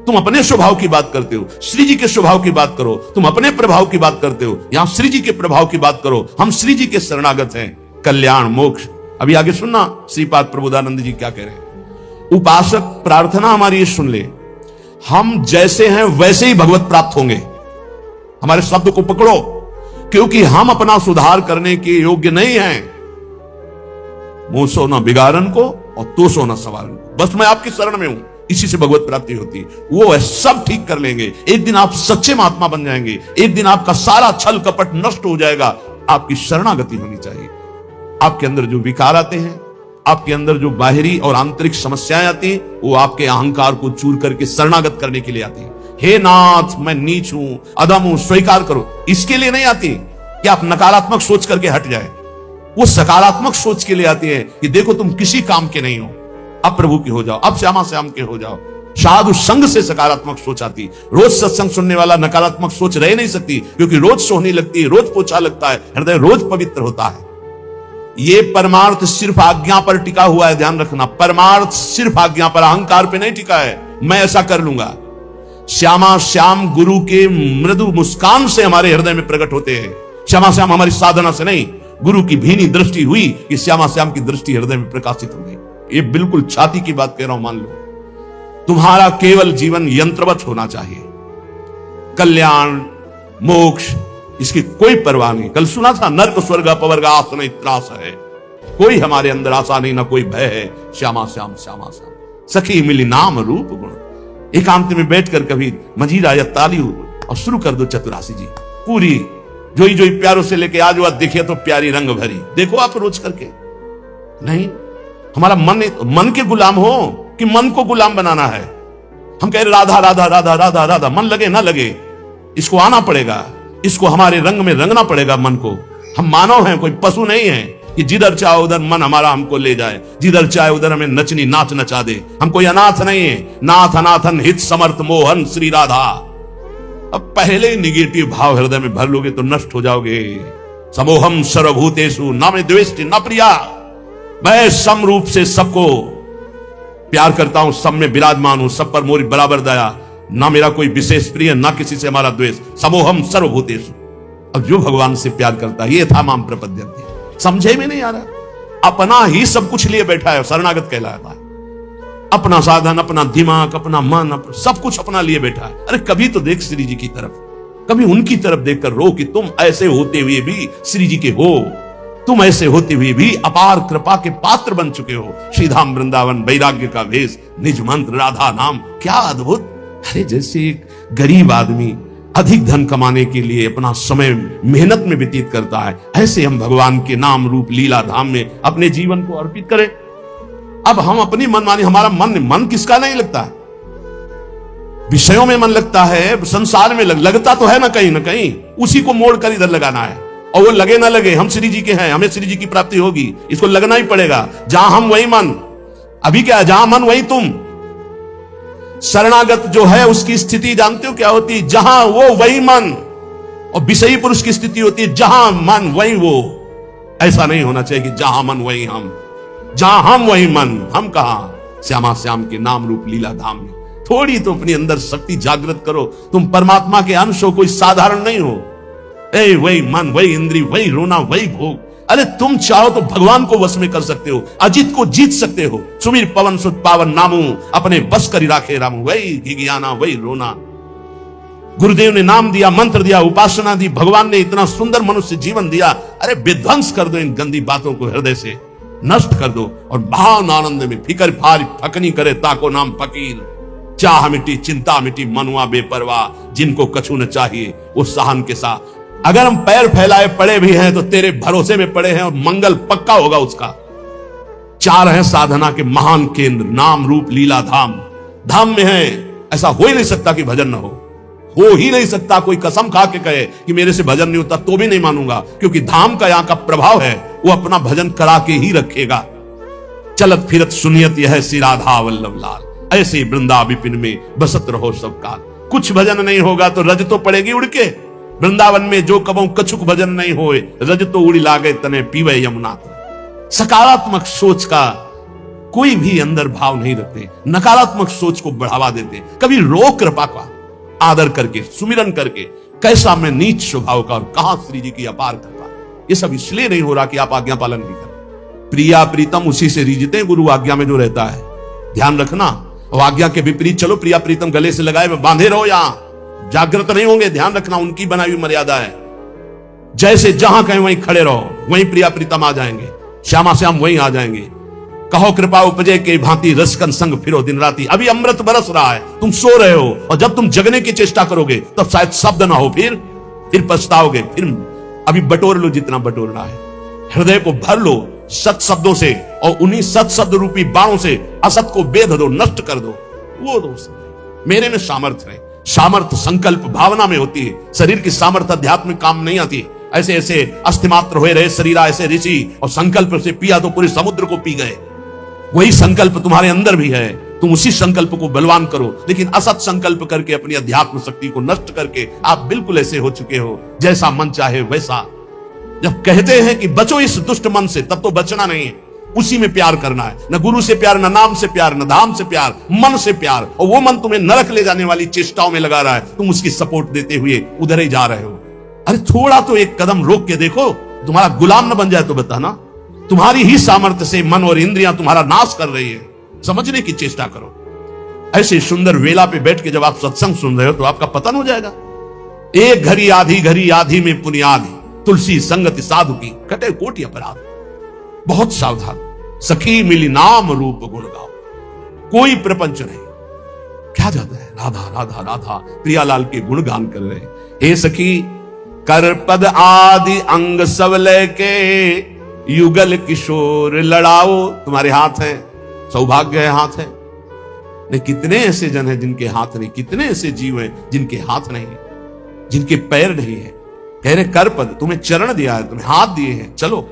तुम अपने स्वभाव की बात करते हो, श्री जी के स्वभाव की बात करो। तुम अपने प्रभाव की बात करते हो, यहां श्री जी के प्रभाव की बात करो। हम श्री जी के शरणागत हैं, कल्याण मोक्ष। अभी आगे सुनना श्रीपाद प्रबोधानंद जी क्या कह रहे हैं। उपासक प्रार्थना हमारी ये सुन ले, हम जैसे हैं वैसे ही भगवत प्राप्त होंगे। हमारे शब्द को पकड़ो, क्योंकि हम अपना सुधार करने के योग्य नहीं हैं। मुंह सो ना बिगाड़न को और तो सो ना सवारन को। बस मैं आपकी शरण में हूं, इसी से भगवत प्राप्ति होती है। वो है, सब ठीक कर लेंगे। एक दिन आप सच्चे महात्मा बन जाएंगे, एक दिन आपका सारा छल कपट नष्ट हो जाएगा। आपकी शरणागति होनी चाहिए। आपके अंदर जो विकार आते हैं, आपके अंदर जो बाहरी और आंतरिक समस्याएं आती हैं, वो आपके अहंकार को चूर करके शरणागत करने के लिए आती है। हे नाथ, मैं नीच हूं, अधम हूं, स्वीकार करो। इसके लिए नहीं आती कि आप नकारात्मक सोच करके हट जाए। वो सकारात्मक सोच के लिए आती है कि देखो तुम किसी काम के नहीं हो, अब प्रभु के हो जाओ, अब श्यामा श्याम के हो जाओ। साधु संग से सकारात्मक सोच आती। रोज सत्संग सुनने वाला नकारात्मक सोच रह नहीं सकती, क्योंकि रोज सोहनी लगती है, रोज पोछा लगता है, हृदय रोज पवित्र होता है। ये परमार्थ सिर्फ आज्ञा पर टिका हुआ है, ध्यान रखना। परमार्थ सिर्फ आज्ञा पर, अहंकार पे नहीं टिका है। मैं ऐसा कर लूंगा। श्यामा श्याम गुरु के मृदु मुस्कान से हमारे हृदय में प्रकट होते हैं। श्यामा श्याम हमारी साधना से नहीं, गुरु की भीनी दृष्टि हुई कि श्यामा श्याम की दृष्टि हृदय में प्रकाशित हो गई। ये बिल्कुल छाती की बात कह रहा हूं, मान लो। तुम्हारा केवल जीवन यंत्रवत होना चाहिए। कल्याण मोक्ष इसकी कोई परवाह नहीं। कल सुना था, नर्क स्वर्ग अपवर्ग आस नहीं त्रास है। कोई हमारे अंदर आशा नहीं, ना कोई भय है। श्यामा श्याम श्यामा श्याम सखी मिली नाम रूप गुण। एकांत में बैठकर कभी मजीरा या ताली और शुरू कर दो चतुरासी जी पूरी, जोई जोई प्यारों से लेके आज वह देखिए तो प्यारी रंग भरी। देखो आप रोज करके। नहीं, हमारा मन के गुलाम हो, कि मन को गुलाम बनाना है। हम कह रहे राधा राधा राधा राधा राधा, मन लगे ना लगे, इसको आना पड़ेगा, इसको हमारे रंग में रंगना पड़ेगा मन को। हम मानव हैं, कोई पशु नहीं है कि जिधर चाहे उधर मन हमारा हमको ले जाए, जिधर चाहे उधर हमें नचनी नाच नचा दे। हम कोई अनाथ नहीं है। नाथ अनाथन हित समर्थ मोहन श्री राधा। अब पहले ही निगेटिव भाव हृदय में भर लोगे तो नष्ट हो जाओगे। समोहम सर्वभूतेषु न मे द्वेष्टि न प्रिया। मैं सम रूप से सबको प्यार करता हूं, सब में विराजमान हूं, सब पर मोरी बराबर दया, ना मेरा कोई विशेष प्रिय, ना किसी से हमारा द्वेष। समोहम सर्वभूतेषु। अब जो भगवान से प्यार करता है, ये था माम प्रपद्यन्ते। समझे में नहीं आ रहा, अपना ही सब कुछ लिए बैठा है, शरणागत कहलाता है। अपना साधन, अपना दिमाग, अपना मन, सब कुछ अपना लिए बैठा है। अरे कभी तो देख श्री जी की तरफ, कभी उनकी तरफ देखकर रो कि तुम ऐसे होते हुए भी श्री जी के हो, तुम ऐसे होते हुए भी अपार कृपा के पात्र बन चुके हो। श्रीधाम वृंदावन वैराग्य का भेष, निज मंत्र राधा नाम, क्या अद्भुत। अरे जैसे एक गरीब आदमी अधिक धन कमाने के लिए अपना समय मेहनत में व्यतीत करता है, ऐसे हम भगवान के नाम रूप लीला धाम में अपने जीवन को अर्पित करें। अब हम अपनी मनमानी, हमारा मन किसका नहीं लगता है? विषयों में मन लगता है, संसार में लगता तो है ना कहीं, उसी को मोड़ कर इधर लगाना है। और वो लगे ना लगे, हम श्री जी के हैं, हमें श्री जी की प्राप्ति होगी, इसको लगना ही पड़ेगा। जहां हम वही मन, अभी क्या, जहां मन वही तुम। शरणागत जो है उसकी स्थिति जानते हो क्या होती है? जहां वो वही मन। और विषयी पुरुष की स्थिति होती है जहां मन वही वो। ऐसा नहीं होना चाहिए कि जहां मन वही हम, जहां हम वही मन। हम कहां? श्यामा श्याम के नाम रूप लीला धाम में। थोड़ी तो अपनी अंदर शक्ति जागृत करो। तुम परमात्मा के अंश हो, कोई साधारण नहीं हो। वही मन, वही इंद्री, वही रोना, वही भोग। अरे तुम चाहो तो भगवान को वश में कर सकते हो, अजित को जीत सकते हो। सुमीर पवन सुत पावन नामू, अपने बस करी राखे रामू। वही घिघियाना, वही रोना। गुरुदेव ने नाम दिया, मंत्र दिया, उपासना दी, भगवान ने इतना सुंदर मनुष्य जीवन दिया। अरे विध्वंस कर दो इन गंदी बातों को, हृदय से नष्ट कर दो। और महान आनंद में फिकर फार फकनी करे ताको नाम फकीर। चाह मिटी चिंता मिटी मनुआ बेपरवाह, जिनको कछु न चाहिए वो सहन के साथ। अगर हम पैर फैलाए पड़े भी हैं तो तेरे भरोसे में पड़े हैं और मंगल पक्का होगा उसका। चार हैं साधना के महान केंद्र, नाम रूप लीला धाम। धाम में है, ऐसा हो ही नहीं सकता कि भजन न हो ही नहीं सकता। कोई कसम खा के कहे कि मेरे से भजन नहीं होता तो भी नहीं मानूंगा, क्योंकि धाम का यहां का प्रभाव है, वो अपना भजन करा के ही रखेगा। चलत फिरत सुनियत यह श्री राधा वल्लभ लाल, ऐसे वृंदा विपिन में बसत रहो सब काल। कुछ भजन नहीं होगा तो रज तो पड़ेगी उड़ के। वृंदावन में जो कबों कछुक भजन नहीं होए, रज तो उड़ी लागे तने पीवे यमुना। सकारात्मक सोच का कोई भी अंदर भाव नहीं रखते, नकारात्मक सोच को बढ़ावा देते। कभी रो कृपा का आदर करके, सुमिरन करके, कैसा मैं नीच स्वभाव का और कहां श्री जी की अपार कृपा। ये सब इसलिए नहीं हो रहा कि आप आज्ञा पालन नहीं करें। प्रिया प्रीतम उसी से रीझते हैं, गुरु आज्ञा में जो रहता है। ध्यान रखना, और आज्ञा के विपरीत चलो, प्रिया प्रीतम गले से लगाए बांधे रहो, यहां जागृत नहीं होंगे। ध्यान रखना, उनकी बनाई हुई मर्यादा है। जैसे जहां कहें वहीं खड़े रहो, वहीं प्रिया प्रीतम आ जाएंगे, श्यामा श्याम वहीं आ जाएंगे। कहो कृपा उपजे के भांति रसकन संग फिरो दिन राती। अभी अमृत बरस रहा है, तुम सो रहे हो, और जब तुम जगने की चेष्टा करोगे तब शायद शब्द ना हो, फिर पछताओगे। फिर अभी बटोर लो जितना बटोरना है, हृदय को भर लो सत शब्दों से, और उन्हीं सत शब्द रूपी बाणों से असत को बेध दो, नष्ट कर दो। वो दोस्त मेरे में सामर्थ्य है। सामर्थ्य संकल्प भावना में होती है। शरीर की सामर्थ्य अध्यात्म में काम नहीं आती। ऐसे ऐसे अस्थिमात्र हुए रहे शरीरा ऐसे ऋषि, और संकल्प से पिया तो पूरे समुद्र को पी गए। वही संकल्प तुम्हारे अंदर भी है, तुम उसी संकल्प को बलवान करो। लेकिन असत संकल्प करके अपनी अध्यात्म शक्ति को नष्ट करके आप बिल्कुल ऐसे हो चुके हो जैसा मन चाहे वैसा। जब कहते हैं कि बचो इस दुष्ट मन से, तब तो बचना नहीं है, उसी में प्यार करना है। न गुरु से प्यार, न नाम से प्यार, न धाम से प्यार, मन से प्यार। और वो मन तुम्हें नरक ले जाने वाली चेष्टाओं में लगा रहा है, तुम उसकी सपोर्ट देते हुए उधर ही जा रहे हो। अरे थोड़ा तो एक कदम रोक के देखो, तुम्हारा गुलाम न बन जाए तो बताना। तुम्हारी ही सामर्थ्य से मन और इंद्रियां तुम्हारा नाश कर रही है, समझने की चेष्टा करो। ऐसे सुंदर वेला पे बैठ के जब आप सत्संग सुन रहे हो तो आपका पतन हो जाएगा। एक घड़ी आधी में पुनियादी, तुलसी संगति साधु की कटे कोटि अपराध। बहुत सावधान, सखी मिली नाम रूप गुण गाओ। कोई प्रपंच नहीं, क्या जाता है, राधा राधा राधा प्रियालाल के गुणगान कर रहे। हे सखी कर पद आदि अंग सबले के, युगल किशोर लड़ाओ। तुम्हारे हाथ है, सौभाग्य है हाथ है, नहीं, कितने ऐसे जन हैं जिनके हाथ नहीं, कितने ऐसे जीव हैं जिनके हाथ नहीं, जिनके पैर नहीं है। कह रहे कर पद, तुम्हें चरण दिया है, तुम्हें हाथ दिए हैं, चलो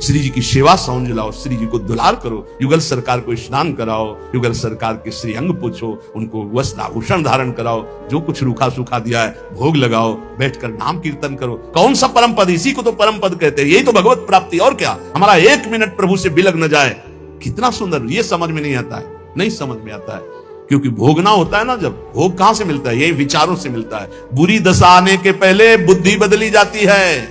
श्री जी की सेवा समझ लाओ, श्री जी को दुलार करो, युगल सरकार को स्नान कराओ, युगल सरकार के श्री अंग पूछो, उनको वस्त्र आभूषण धारण कराओ, जो कुछ रूखा सूखा दिया है भोग लगाओ, बैठकर नाम कीर्तन करो। कौन सा परम पद, इसी को तो परम पद कहते हैं, यही तो भगवत प्राप्ति। और क्या, हमारा एक मिनट प्रभु से बिलग न जाए, कितना सुंदर। ये समझ में नहीं आता है, नहीं समझ में आता है, क्योंकि भोगना होता है ना, जब भोग कहां से मिलता है, यही विचारों से मिलता है। बुरी दशा आने के पहले बुद्धि बदली जाती है,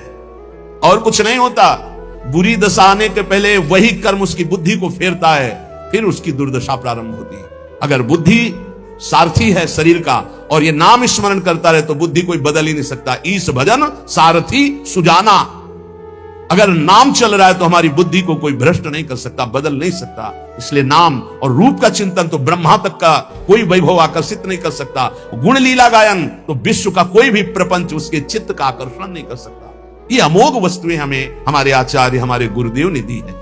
और कुछ नहीं होता। बुरी दशा आने के पहले वही कर्म उसकी बुद्धि को फेरता है, फिर उसकी दुर्दशा प्रारंभ होती है। अगर बुद्धि सारथी है शरीर का और ये नाम स्मरण करता रहे तो बुद्धि कोई बदल ही नहीं सकता। ईश भजन सारथी सुजाना, अगर नाम चल रहा है तो हमारी बुद्धि को कोई भ्रष्ट नहीं कर सकता, बदल नहीं सकता। इसलिए नाम और रूप का चिंतन तो ब्रह्मा तक का कोई वैभव आकर्षित नहीं कर सकता। गुण लीला गायन तो विश्व का कोई भी प्रपंच उसके चित्त का आकर्षण नहीं कर सकता। ये अमोघ वस्तुएं हमें हमारे आचार्य, हमारे गुरुदेव ने दी है।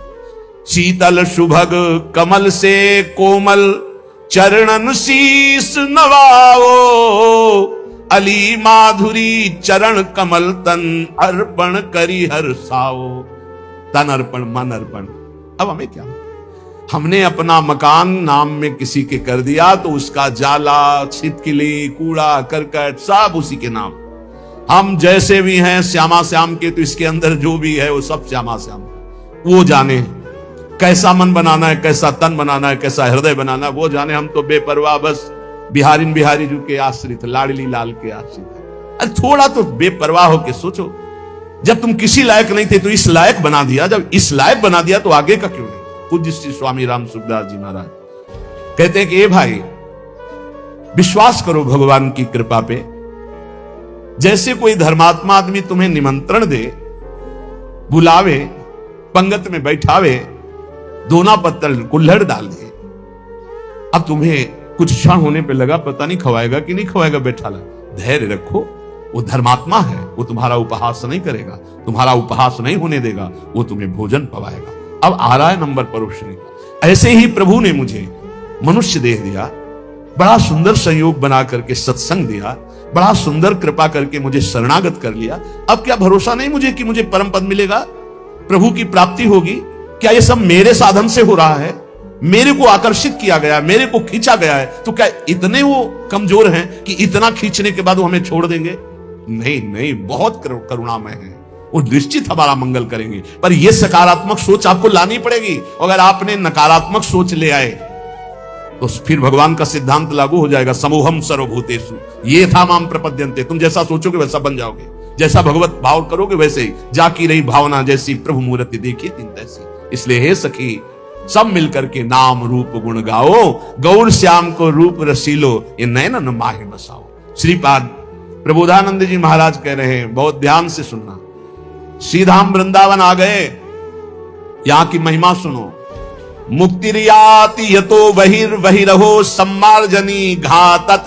शीतल सुभग कमल से कोमल चरणन शीस नवाओ, अली माधुरी चरण कमल तन अर्पण करी हर्षाओ। तन अर्पण, मन अर्पण। अब हमें क्या, हमने अपना मकान नाम में किसी के कर दिया तो उसका जाला, छिपकली, कूड़ा करकट सब उसी के नाम। हम जैसे भी हैं श्यामा श्याम के, तो इसके अंदर जो भी है वो सब श्यामा श्याम। वो जाने कैसा मन बनाना है, कैसा तन बनाना है, कैसा हृदय बनाना है, वो जाने। हम तो बेपरवाह, बस बिहारिन बिहारी जी के आश्रित, लाडली लाल के आश्रित। अरे थोड़ा तो बेपरवाह होके सोचो, जब तुम किसी लायक नहीं थे तो इस लायक बना दिया, जब इस लायक बना दिया तो आगे का क्यों नहीं। पूज्य श्री स्वामी राम सुखदास जी महाराज कहते हैं कि ए भाई, विश्वास करो भगवान की कृपा पे। जैसे कोई धर्मात्मा आदमी तुम्हें निमंत्रण दे, बुलावे, पंगत में बैठावे, दोना पत्तल कुल्हड़ डाल दे, अब तुम्हें कुछ क्षण होने पे लगा पता नहीं खवाएगा कि नहीं खवाएगा, बैठा ला, धैर्य रखो। वो धर्मात्मा है, वो तुम्हारा उपहास नहीं करेगा, तुम्हारा उपहास नहीं होने देगा, वो तुम्हें भोजन पवाएगा। अब आ रहा है नंबर परोसने का। ऐसे ही प्रभु ने मुझे मनुष्य देह दिया, बड़ा सुंदर संयोग बना करके सत्संग दिया, बड़ा सुंदर कृपा करके मुझे शरणागत कर लिया। अब क्या भरोसा नहीं मुझे कि मुझे परम पद मिलेगा, प्रभु की प्राप्ति होगी? क्या ये सब मेरे साधन से हो रहा है? मेरे को आकर्षित किया गया, मेरे को खींचा गया है, तो क्या इतने वो कमजोर हैं कि इतना खींचने के बाद वो हमें छोड़ देंगे? नहीं नहीं, बहुत करुणामय है, वो निश्चित हमारा मंगल करेंगे। पर यह सकारात्मक सोच आपको लानी पड़ेगी। अगर आपने नकारात्मक सोच ले आए तो फिर भगवान का सिद्धांत लागू हो जाएगा, समूहम सर्वभूतेषु ये था माम प्रपद्यन्ते। तुम जैसा सोचोगे वैसा बन जाओगे, जैसा भगवत भाव करोगे वैसे ही। जाकी रही भावना जैसी, प्रभु मूर्ति देखी तीन तैसी। इसलिए हे सखी, सब मिलकर के नाम रूप गुण गाओ, गौर श्याम को रूप रसीलो, ये नयन माहे बसाओ। श्रीपाद प्रबोधानंद जी महाराज कह रहे हैं, बहुत ध्यान से सुनना। श्रीधाम वृंदावन आ गए, यहां की महिमा सुनो। मुक्तिरियाति यतो बहिर्बहिरहो सम्मार्जनी घातत,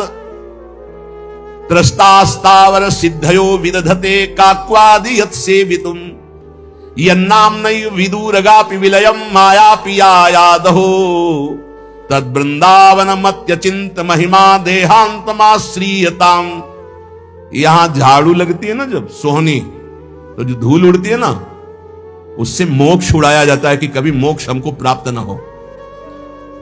त्रस्तास्तावर सिद्धयो विदधते काक्वादि यत् सेवितुम, यन्नाम्नैव विदूरगापि विलयम मायापि यादहो, तद वृंदावनमत्यचिंत महिमा देहांतमाश्रीयताम। यहां झाड़ू लगती है ना जब सोहनी, तो जो धूल उड़ती है ना, उससे मोक्ष उड़ाया जाता है कि कभी मोक्ष हमको प्राप्त न हो।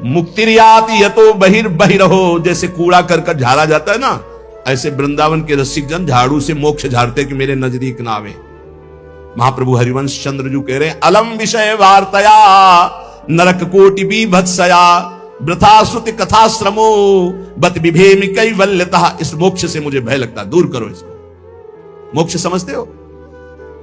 मुक्तिरियाति यतो बहिर्बहिरहो, जैसे कूड़ा करकट झाड़ा जाता है ना, ऐसे वृंदावन के रसिक जन झाड़ू से मोक्ष झाड़ते कि मेरे नजदीक ना आवे। महाप्रभु हरिवंश चंद्र जी कह रहे हैं, अलम विषय वार्तया नरक कोटि बीभत्सया, वृथा श्रुति कथा श्रमो बत विभेमि कैवल्यतः। इस मोक्ष से मुझे भय लगता, दूर करो इसको। मोक्ष समझते हो?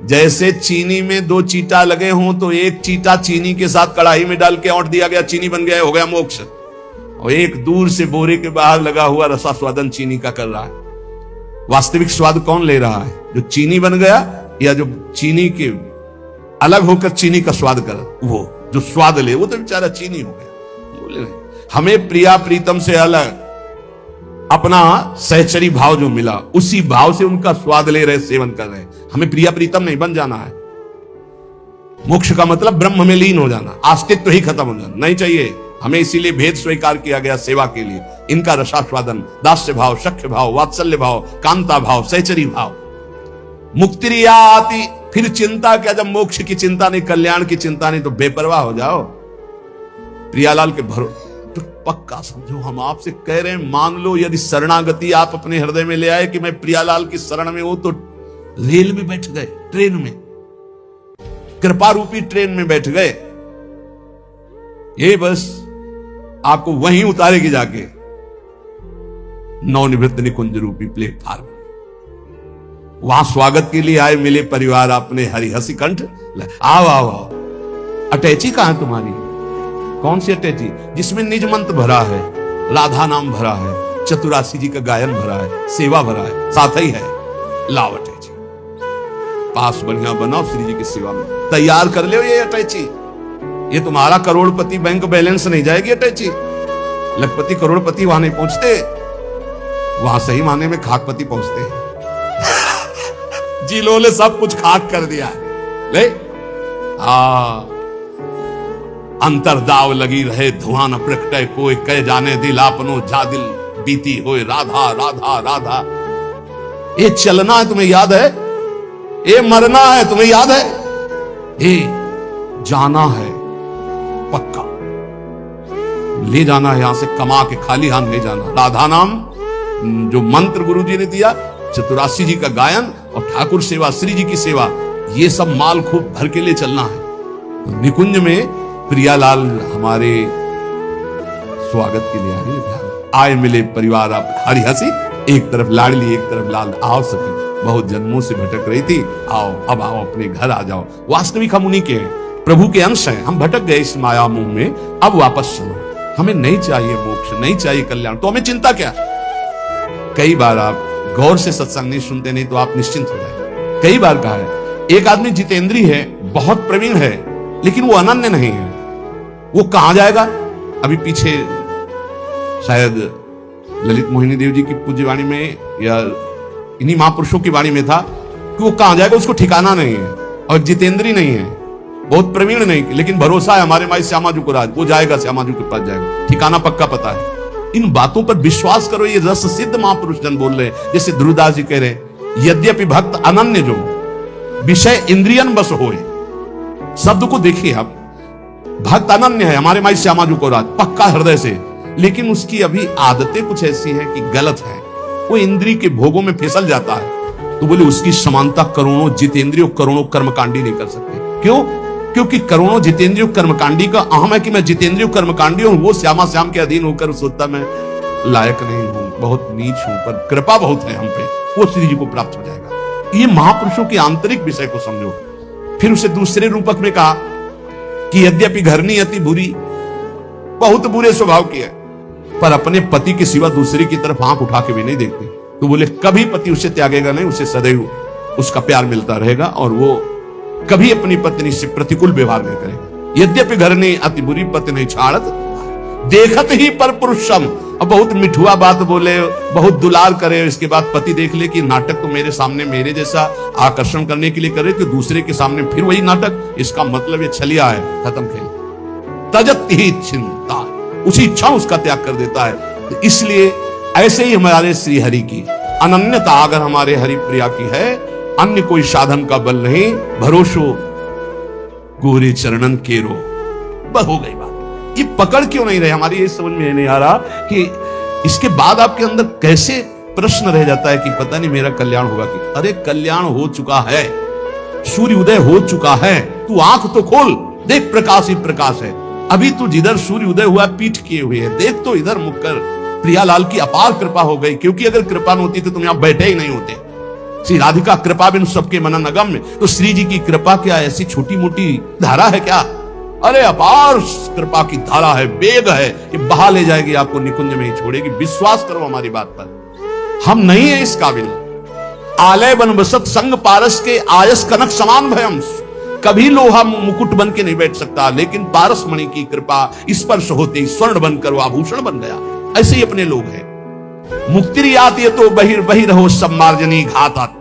जैसे चीनी में दो चीटा लगे हों तो एक चीटा चीनी के साथ कढ़ाई में डाल के औंट दिया गया, चीनी बन गया, हो गया मोक्ष। और एक दूर से बोरे के बाहर लगा हुआ रसा स्वादन चीनी का कर रहा है। वास्तविक स्वाद कौन ले रहा है, जो चीनी बन गया या जो चीनी के अलग होकर चीनी का स्वाद कर? वो जो स्वाद ले वो तो बेचारा चीनी हो गया। हमें प्रिया प्रीतम से अलग अपना सहचरी भाव जो मिला, उसी भाव से उनका स्वाद ले रहे, सेवन कर रहे। हमें प्रिया प्रीतम नहीं बन जाना है। मोक्ष का मतलब ब्रह्म में लीन हो जाना, अस्तित्व ही खत्म हो जाना नहीं चाहिए। हमें इसीलिए भेद स्वीकार किया गया सेवा के लिए। इनका रसास्वादन, दास्य भाव, सख्य भाव, वात्सल्य भाव, कांता भाव, सहचरी भाव। मुक्तिरिया आती, फिर चिंता क्या? जब मोक्ष की चिंता नहीं, कल्याण की चिंता नहीं, तो बेपरवाह हो जाओ। प्रियालाल के भरोसे तो पक्का समझो, हम आपसे कह रहे हैं, मान लो यदि शरणागति आप अपने हृदय में ले आए कि मैं प्रियालाल की शरण में हूं, तो रेल में बैठ गए, ट्रेन में, कृपा रूपी ट्रेन में बैठ गए। ये बस आपको वहीं उतारेगी जाके नवनिवृत्त निकुंज रूपी प्लेटफार्म। वहां स्वागत के लिए आए, मिले परिवार अपने हरि हसी कंठ, आओ आओ आओ। अटैची कहां है तुम्हारी? कौन सी अटैची? जिसमें निज मंत्र भरा है, राधा नाम भरा है, चतुरासी जी का गायन भरा है, सेवा भरा है, साथ ही है। लाओ अटैची, पास बढ़िया बनाओ, श्री जी की सेवा में तैयार कर ले ये अटैची। ये तुम्हारा करोड़पति बैंक बैलेंस नहीं जाएगी अटैची। लखपति करोड़पति वहां नहीं पहुंचते, वहां सही माने में खाकपति पहुंचते हैं। जिलों ने सब कुछ खाक कर दिया ले। अंतरदाव लगी रहे, धुआं न प्रकटे कोई, कह जाने दिल आपनो जा दिल बीती होए, राधा राधा राधा। ये चलना है तुम्हें याद है, ये मरना है तुम्हें याद है, ये जाना है पक्का, ले जाना है यहां से, कमा के खाली हाथ ले जाना। राधा नाम जो मंत्र गुरु जी ने दिया, चतुरासी जी का गायन और ठाकुर सेवा, श्री जी की सेवा, ये सब माल खूब भर के लिए चलना है। तो निकुंज में प्रियालाल हमारे स्वागत के लिए आए, मिले परिवार आप हरी हसी, एक तरफ लाडली एक तरफ लाल। आओ सखी, बहुत जन्मों से भटक रही थी, आओ अब आओ, अपने घर आ जाओ। वास्तविक हम उन्हीं के हैं, प्रभु के अंश हैं। हम भटक गए इस माया मुंह में, अब वापस चलो। हमें नहीं चाहिए मोक्ष, नहीं चाहिए कल्याण, तो हमें चिंता क्या? कई बार आप गौर से सत्संग नहीं सुनते, नहीं तो आप निश्चिंत हो जाए। कई बार कहा है, एक आदमी जितेंद्री है, बहुत प्रवीण है, लेकिन वो अनन्य नहीं है। वो कहां जाएगा? अभी पीछे शायद ललित मोहिनी देव जी की पूज्यवाणी में या इन्हीं महापुरुषों की वाणी में था कि वो कहां जाएगा उसको ठिकाना नहीं है। और जितेंद्री नहीं है, बहुत प्रवीण नहीं, लेकिन भरोसा है हमारे माई श्यामाजू को राज, वो जाएगा, श्यामाजू के पास जाएगा, ठिकाना पक्का पता है। इन बातों पर विश्वास करो, ये रस सिद्ध महापुरुष जन बोल रहे हैं। जैसे ध्रुवदास जी कह रहे हैं, यद्यपि भक्त अनन्य जो विषय इंद्रियन बस होए। शब्द को देखिए आप, भक्त अनन्य है हमारे माई श्यामाजू को राज, पक्का हृदय से, लेकिन उसकी अभी आदतें कुछ ऐसी है कि गलत है, वो इंद्रिय के भोगों में फिसल जाता है। तो बोले उसकी समानता करोड़ों जितेंद्रियों करोड़ों कर्मकांडी नहीं कर सकते। क्यों? क्योंकि करोड़ों जितेंद्रियों कर्मकांडी का अहम है कि मैं जितेंद्रियों कर्मकांडी हूं, वो श्यामा श्याम के अधीन होकर सोचता मैं लायक नहीं हूं, बहुत नीच हूं, पर कृपा बहुत है हम पे, वो श्री जी को प्राप्त हो जाएगा। ये महापुरुषों के आंतरिक विषय को समझो। फिर उसे दूसरे रूपक में कहा कि यद्यपि घरनी अति बुरी, बहुत बुरे स्वभाव की है, पर अपने पति के सिवा दूसरे की तरफ आंख उठा के भी नहीं देखते। तो बोले कभी पति उसे त्यागेगा नहीं, उसे सदैव उसका प्यार मिलता रहेगा और वो कभी अपनी पत्नी से प्रतिकूल व्यवहार नहीं करेगा। यद्यपि घरनी अति बुरी, पति नहीं छाड़त, देखत ही पर पुरुषम। अब बहुत मिठुआ बात बोले, बहुत दुलार करे, इसके बाद पति देख ले कि नाटक तो मेरे सामने मेरे जैसा आकर्षण करने के लिए करे, तो दूसरे के सामने फिर वही नाटक, इसका मतलब ये छलिया है, खत्म खेल। तजत ही चिंता, उसी इच्छा उसका त्याग कर देता है। तो इसलिए ऐसे ही हमारे श्री हरि की अनन्यता अगर हमारे हरि प्रिया की है, अन्य कोई साधन का बल नहीं, भरोसो गोरे चरणन केरो। बस हो गई बात। ये पकड़ क्यों नहीं रहे हमारी, ये समझ में नहीं आ रहा कि इसके बाद आपके अंदर कैसे प्रश्न रह जाता है कि पता नहीं मेरा कल्याण होगा कि, अरे कल्याण हो चुका है, सूर्य उदय हो चुका है, तू आंख तो खोल, देख प्रकाश ही प्रकाश है। अभी तू जिधर सूर्य उदय हुआ पीठ किए हुए है, देख तो इधर मुख कर। प्रियालाल की अपार कृपा हो गई, क्योंकि अगर कृपा न होती तो तुम यहां बैठे ही नहीं होते। श्री राधिका कृपा बिन सबके मनन अगम्य, तो श्री जी की कृपा क्या ऐसी छोटी मोटी धारा है क्या? अरे अपार कृपा की धारा है, वेग है, ये बहा ले जाएगी आपको, निकुंज में ही छोड़ेगी। विश्वास करो हमारी बात पर, हम नहीं है इस काबिल। आलय बन बसत संग पारस के आयस कनक समान भयम। कभी लोहा मुकुट बन के नहीं बैठ सकता, लेकिन पारस मणि की कृपा स्पर्श होते ही स्वर्ण बनकर वो आभूषण बन गया। ऐसे ही अपने लोग हैं। मुक्ति आती तो बहिरहो सब मार्जनी घातात।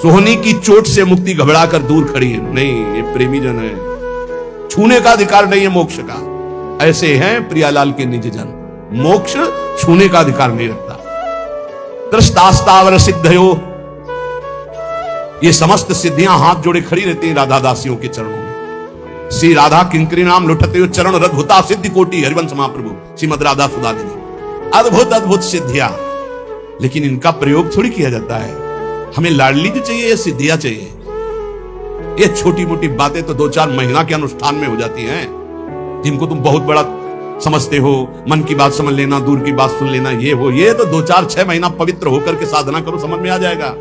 सोहनी की चोट से मुक्ति घबरा कर दूर खड़ी है, नहीं ये प्रेमी जन है, छूने का अधिकार नहीं है मोक्ष का। ऐसे हैं प्रियालाल के निज जन, मोक्ष छूने का अधिकार नहीं रखता। दृष्टास्तावर सिद्धयो, ये समस्त सिद्धियां हाथ जोड़े खड़ी रहती हैं राधा दासियों के चरणों में। श्री राधा किंकरी नाम लुटते चरण रद्भुता सिद्धि कोटि, हरिवंश महाप्रभु श्रीमद राधा सुधादेवी। अद्भुत अद्भुत सिद्धियां, लेकिन इनका प्रयोग थोड़ी किया जाता है। हमें लाडली जी चाहिए या सिद्धियां चाहिए? ये छोटी मोटी बातें तो 2-4 महीना के अनुष्ठान में हो जाती हैं, जिनको तुम बहुत बड़ा समझते हो। मन की बात समझ लेना, दूर की बात सुन लेना, ये हो, ये तो 2-4-6 महीना पवित्र होकर के साधना करो, समझ में आ जाएगा।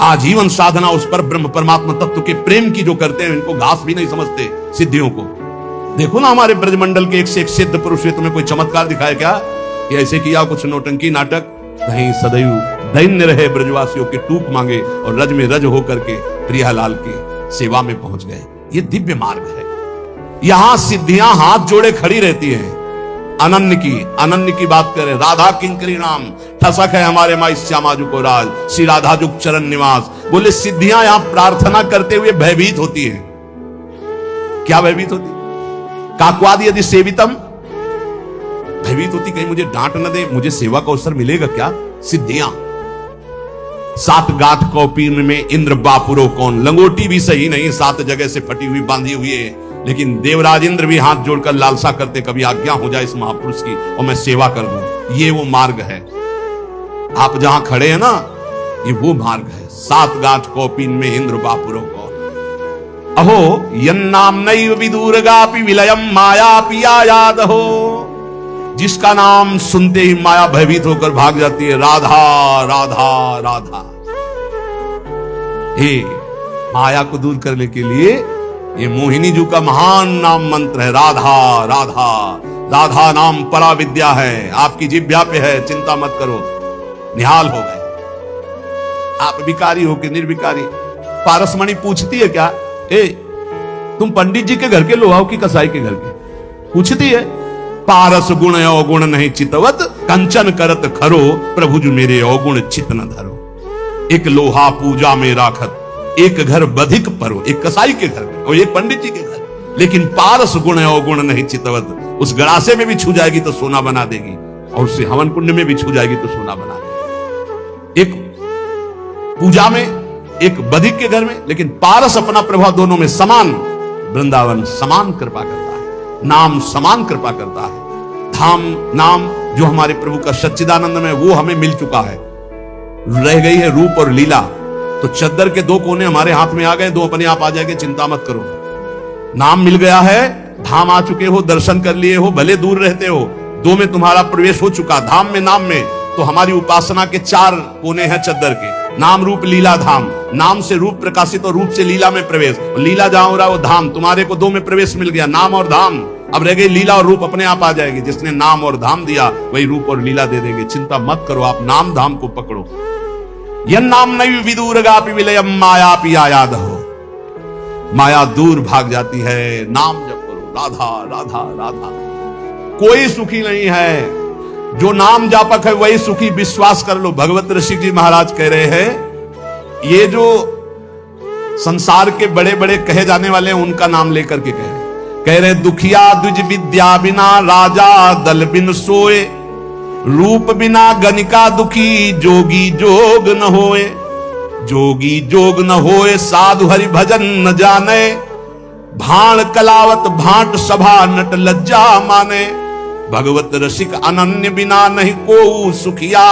आजीवन साधना उस पर ब्रह्म परमात्मा तत्व के प्रेम की जो करते हैं, इनको घास भी नहीं समझते सिद्धियों को। देखो ना हमारे ब्रजमंडल के एक से एक सिद्ध पुरुष, तुम्हें कोई चमत्कार दिखाया क्या कि ऐसे किया कुछ नौटंकी नाटक? नहीं, सदैव दैन्य रहे ब्रजवासियों के टूक मांगे और रज में रज होकर के प्रियालाल की सेवा में पहुंच गए। ये दिव्य मार्ग है। यहां सिद्धियां हाथ जोड़े खड़ी रहती हैं। अनन्य की बात करें, राधा किंकरी नाम ठसक है हमारे माई श्यामाजू को राज, श्री राधा जुग चरण निवास। बोले सिद्धियां यहां प्रार्थना करते हुए भयभीत होती हैं। क्या भयभीत होती? काक्वाद यदि सेवितम, भयभीत होती कहीं मुझे डांट न दे, मुझे सेवा का अवसर मिलेगा क्या? सिद्धियां 7 गांठ कौपीन में इंद्र बापुरो कौन, लंगोटी भी सही नहीं, 7 जगह से फटी हुई बांधी हुई है। लेकिन देवराज इंद्र भी हाथ जोड़कर लालसा करते, कभी आज्ञा हो जाए इस महापुरुष की और मैं सेवा कर दूं। ये वो मार्ग है। आप जहां खड़े हैं ना, ये वो मार्ग है। 7 गांठ कौपीन में इंद्र बापुरो कौन, अहो यन्नाम नैव विदूरगापि विलयम माया पिया याद हो। जिसका नाम सुनते ही माया भयभीत होकर भाग जाती है, राधा राधा राधा। हे, माया को दूर करने के लिए ये मोहिनी जी का महान नाम मंत्र है, राधा राधा। राधा नाम परा विद्या है, आपकी जिह्वा पे है, चिंता मत करो। निहाल हो गए आप, भिखारी हो कि निर्विकारी। पारसमणि पूछती है क्या, ए तुम पंडित जी के घर के लोहाओं की कसाई के घर के? पूछती है। पारस गुण अवगुण नहीं चितवत, कंचन करत खरो, प्रभु जो मेरे अवगुण चित न धरो। एक लोहा पूजा में राखत, एक घर बधिक परो, एक कसाई के घर में और एक पंडित जी के घर। लेकिन पारस गुण अवगुण नहीं चितवत, उस गड़ासे में भी छू जाएगी तो सोना बना देगी, और उससे हवन कुंड में भी छू जाएगी तो सोना बना देगी। एक पूजा में, एक बधिक के घर में, लेकिन पारस अपना प्रभाव दोनों में समान। वृंदावन समान कृपा करता है, नाम समान कृपा करता है। धाम नाम जो हमारे प्रभु का सच्चिदानंद में, वो हमें मिल चुका है। रह गई है रूप और लीला। तो चद्दर के 2 कोने हमारे हाथ में आ गए, 2 अपने आप आ जाएंगे, चिंता मत करो। नाम मिल गया है, धाम आ चुके हो, दर्शन कर लिए हो, भले दूर रहते हो, 2 में तुम्हारा प्रवेश हो चुका, धाम में नाम में। तो हमारी उपासना के 4 कोने हैं चद्दर के, नाम रूप लीला धाम। नाम से रूप प्रकाशित और रूप से लीला में प्रवेश, और लीला जहां हो रहा है वो धाम। तुम्हारे को 2 में प्रवेश मिल गया, नाम और धाम। अब रह गई लीला और रूप, अपने आप आ जाएगी। जिसने नाम और धाम दिया वही रूप और लीला दे देंगे, चिंता मत करो। आप नाम धाम को पकड़ो। यन्नाम नैव विदूरगापि विलयम माया पिया याद हो। माया दूर भाग जाती है, नाम जप करो, राधा राधा राधा। कोई सुखी नहीं है, जो नाम जापक है वही सुखी, विश्वास कर लो। भगवत ऋषि जी महाराज कह रहे हैं, ये जो संसार के बड़े बड़े कहे जाने वाले हैं उनका नाम लेकर के कह रहे दुखिया द्विज विद्या बिना राजा दल बिन सोए, रूप बिना गनिका दुखी जोगी जोग न होए। जोगी जोग न होए साधु हरि भजन न जाने, भाण कलावत भाट सभा नट लज्जा माने। भगवत रसिक अनन्य बिना नहीं को सुखिया।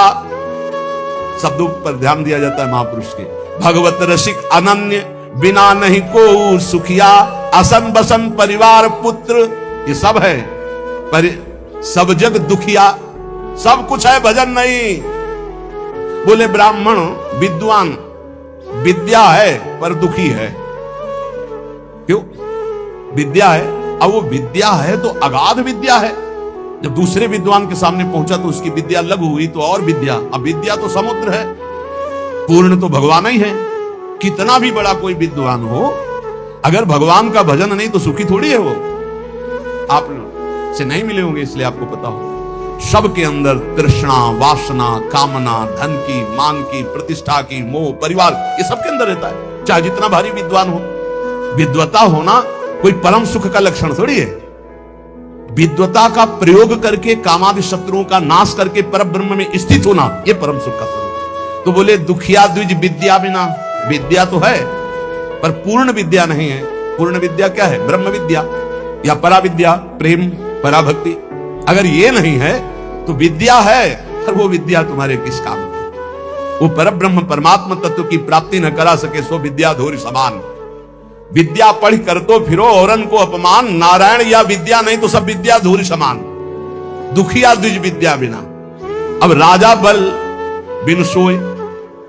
शब्दों पर ध्यान दिया जाता है महापुरुष के। भगवत रसिक अनन्य बिना नहीं को सुखिया, असन बसन परिवार पुत्र, ये सब है पर सब जग दुखिया। सब कुछ है, भजन नहीं। बोले ब्राह्मण विद्वान, विद्या है पर दुखी है। क्यों? विद्या है, अब वो विद्या है तो अगाध विद्या है। जब दूसरे विद्वान के सामने पहुंचा तो उसकी विद्या लघु हुई, तो और विद्या। अब विद्या तो समुद्र है, पूर्ण तो भगवान ही है। कितना भी बड़ा कोई विद्वान हो, अगर भगवान का भजन नहीं तो सुखी थोड़ी है वो। आप से नहीं मिले होंगे इसलिए आपको पता हो। सबके अंदर तृष्णा, वासना, कामना, धन की, मान की, प्रतिष्ठा की, मोह, परिवार, ये सबके अंदर रहता है। चाहे जितना भारी विद्वान हो, विद्वता होना कोई परम सुख का लक्षण थोड़ी है। विद्वता का प्रयोग करके कामादि शत्रुओं का नाश करके परब्रह्म में स्थित होना, यह परम सुख का स्वरूप। तो बोले दुखिया द्विज विद्या बिना, विद्या तो है पर पूर्ण विद्या नहीं है। पूर्ण विद्या क्या है? ब्रह्म विद्या या परा विद्या, प्रेम, पराभक्ति। अगर ये नहीं है तो विद्या है पर वो विद्या तुम्हारे किस काम की? वो परब्रह्म परमात्मा तत्व की प्राप्ति न करा सके सो विद्या धूरि समान। विद्या पढ़ कर तो फिरो औरन को अपमान, नारायण या विद्या नहीं तो सब विद्या धूरि समान। दुखिया द्विज विद्या बिना। अब राजा बल बिन सोए,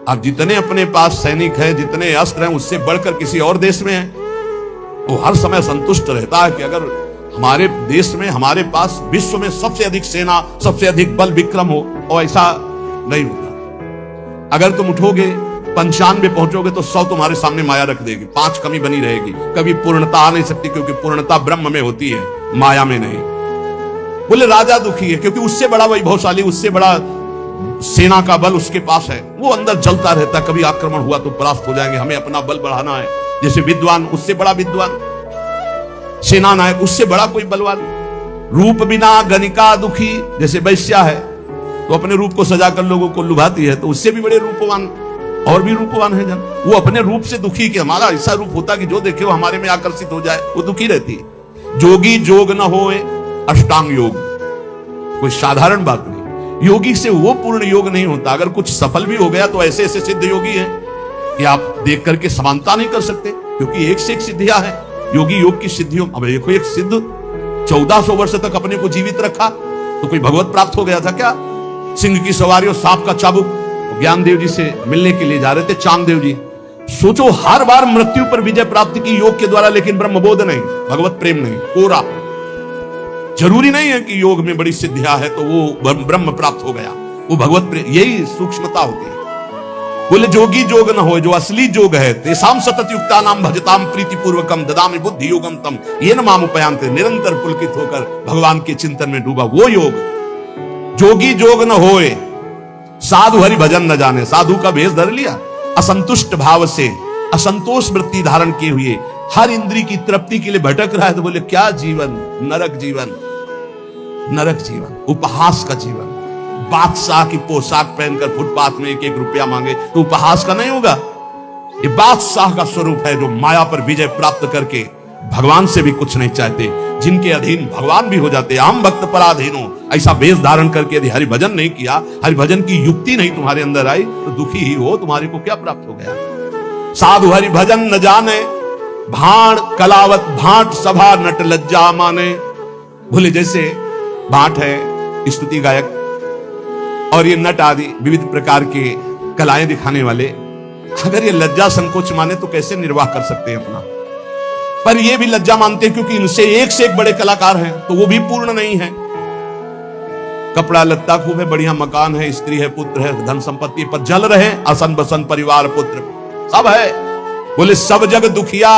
अब जितने अपने पास सैनिक हैं, जितने अस्त्र हैं, उससे बढ़कर किसी और देश में है, वो हर समय संतुष्ट रहता है कि अगर हमारे देश में, हमारे पास विश्व में सबसे अधिक सेना, सबसे अधिक बल विक्रम हो, और ऐसा नहीं होता। अगर तुम उठोगे 95 पहुंचोगे तो 100 तुम्हारे सामने माया रख देगी, 5 कमी बनी रहेगी। कभी पूर्णता आ नहीं सकती क्योंकि पूर्णता ब्रह्म में होती है, माया में नहीं। बोले राजा दुखी है क्योंकि उससे बड़ा वैभवशाली, उससे बड़ा सेना का बल उसके पास है, वो अंदर जलता रहता, कभी आक्रमण हुआ तो परास्त हो जाएंगे, हमें अपना बल बढ़ाना है। जैसे विद्वान, उससे बड़ा विद्वान, सेना नायक, उससे बड़ा कोई बलवान। रूप बिना गणिका दुखी, जैसे वैश्या है तो अपने रूप को सजाकर लोगों को लुभाती है, तो उससे भी बड़े रूपवान और भी रूपवान है जन, वो अपने रूप से दुखी कि हमारा ऐसा रूप होता कि जो देखे वो हमारे में आकर्षित हो जाए, वो दुखी रहती है। जोगी जोग न होए अष्टांग योग, कोई साधारण बात नहीं। योगी से वो पूर्ण योग नहीं होता। अगर कुछ सफल भी हो गया तो ऐसे ऐसे सिद्ध योगी है कि आप देख करके समानता नहीं कर सकते, क्योंकि एक से एक सिद्धियां है योगी योग की सिद्धियों। अब देखो एक सिद्ध 1400 वर्ष तक अपने को जीवित रखा तो कोई भगवत प्राप्त हो गया था क्या? सिंह की सवारी और सांप का चाबुक, ज्ञानदेव जी से मिलने के लिए जा रहे थे चांददेव जी। सोचो हर बार मृत्यु पर विजय प्राप्ति की योग के द्वारा, लेकिन ब्रह्मबोध नहीं, भगवत प्रेम नहीं, कोरा। जरूरी नहीं है कि योग में बड़ी सिद्धियां है तो वो ब्रह्म प्राप्त हो गया, वो भगवत प्रेम, यही सूक्ष्मता होती है। बोले जोगी जोग न हो, जो असली जोग है, तेसाम सतत युक्ता नाम भजताम प्रीति पूर्वकम ददामि बुद्धि योगम तम ये न माम उपयांते, निरंतर पुलकित होकर भगवान के चिंतन में डूबा वो योग। जोगी जोग न होए साधु हरि भजन न जाने, साधु का भेष धर लिया, असंतुष्ट भाव से असंतोष वृत्ति धारण किए हुए हर इंद्री की तृप्ति के लिए भटक रहा है। तो बोले क्या जीवन, नरक जीवन, नरक जीवन, उपहास का जीवन। बादशाह की पोशाक पहनकर फुटपाथ में 1-1 रुपया मांगे तो उपहास का नहीं होगा। ये बादशाह का स्वरूप है जो माया पर विजय प्राप्त करके भगवान से भी कुछ नहीं चाहते, जिनके अधीन भगवान भी हो जाते। हम भक्त पराधीन हो, ऐसा वेश धारण करके यदि हरिभजन नहीं किया, हरिभजन की युक्ति नहीं तुम्हारे अंदर आई तो दुखी ही हो, तुम्हारे को क्या प्राप्त हो गया? साधु हरिभजन न जाने, भाण कलावत भाट सभा नट लज्जा माने। बोले जैसे भाट है स्तुति गायक और ये नट आदि विविध प्रकार के कलाएं दिखाने वाले, अगर ये लज्जा संकोच माने तो कैसे निर्वाह कर सकते हैं अपना? पर ये भी लज्जा मानते हैं क्योंकि इनसे एक से एक बड़े कलाकार हैं, तो वो भी पूर्ण नहीं है। कपड़ा लत्ता खूब है, बढ़िया मकान है, स्त्री है, पुत्र है, धन संपत्ति पर जल रहे, असन बसन परिवार पुत्र सब है। बोले सब जग दुखिया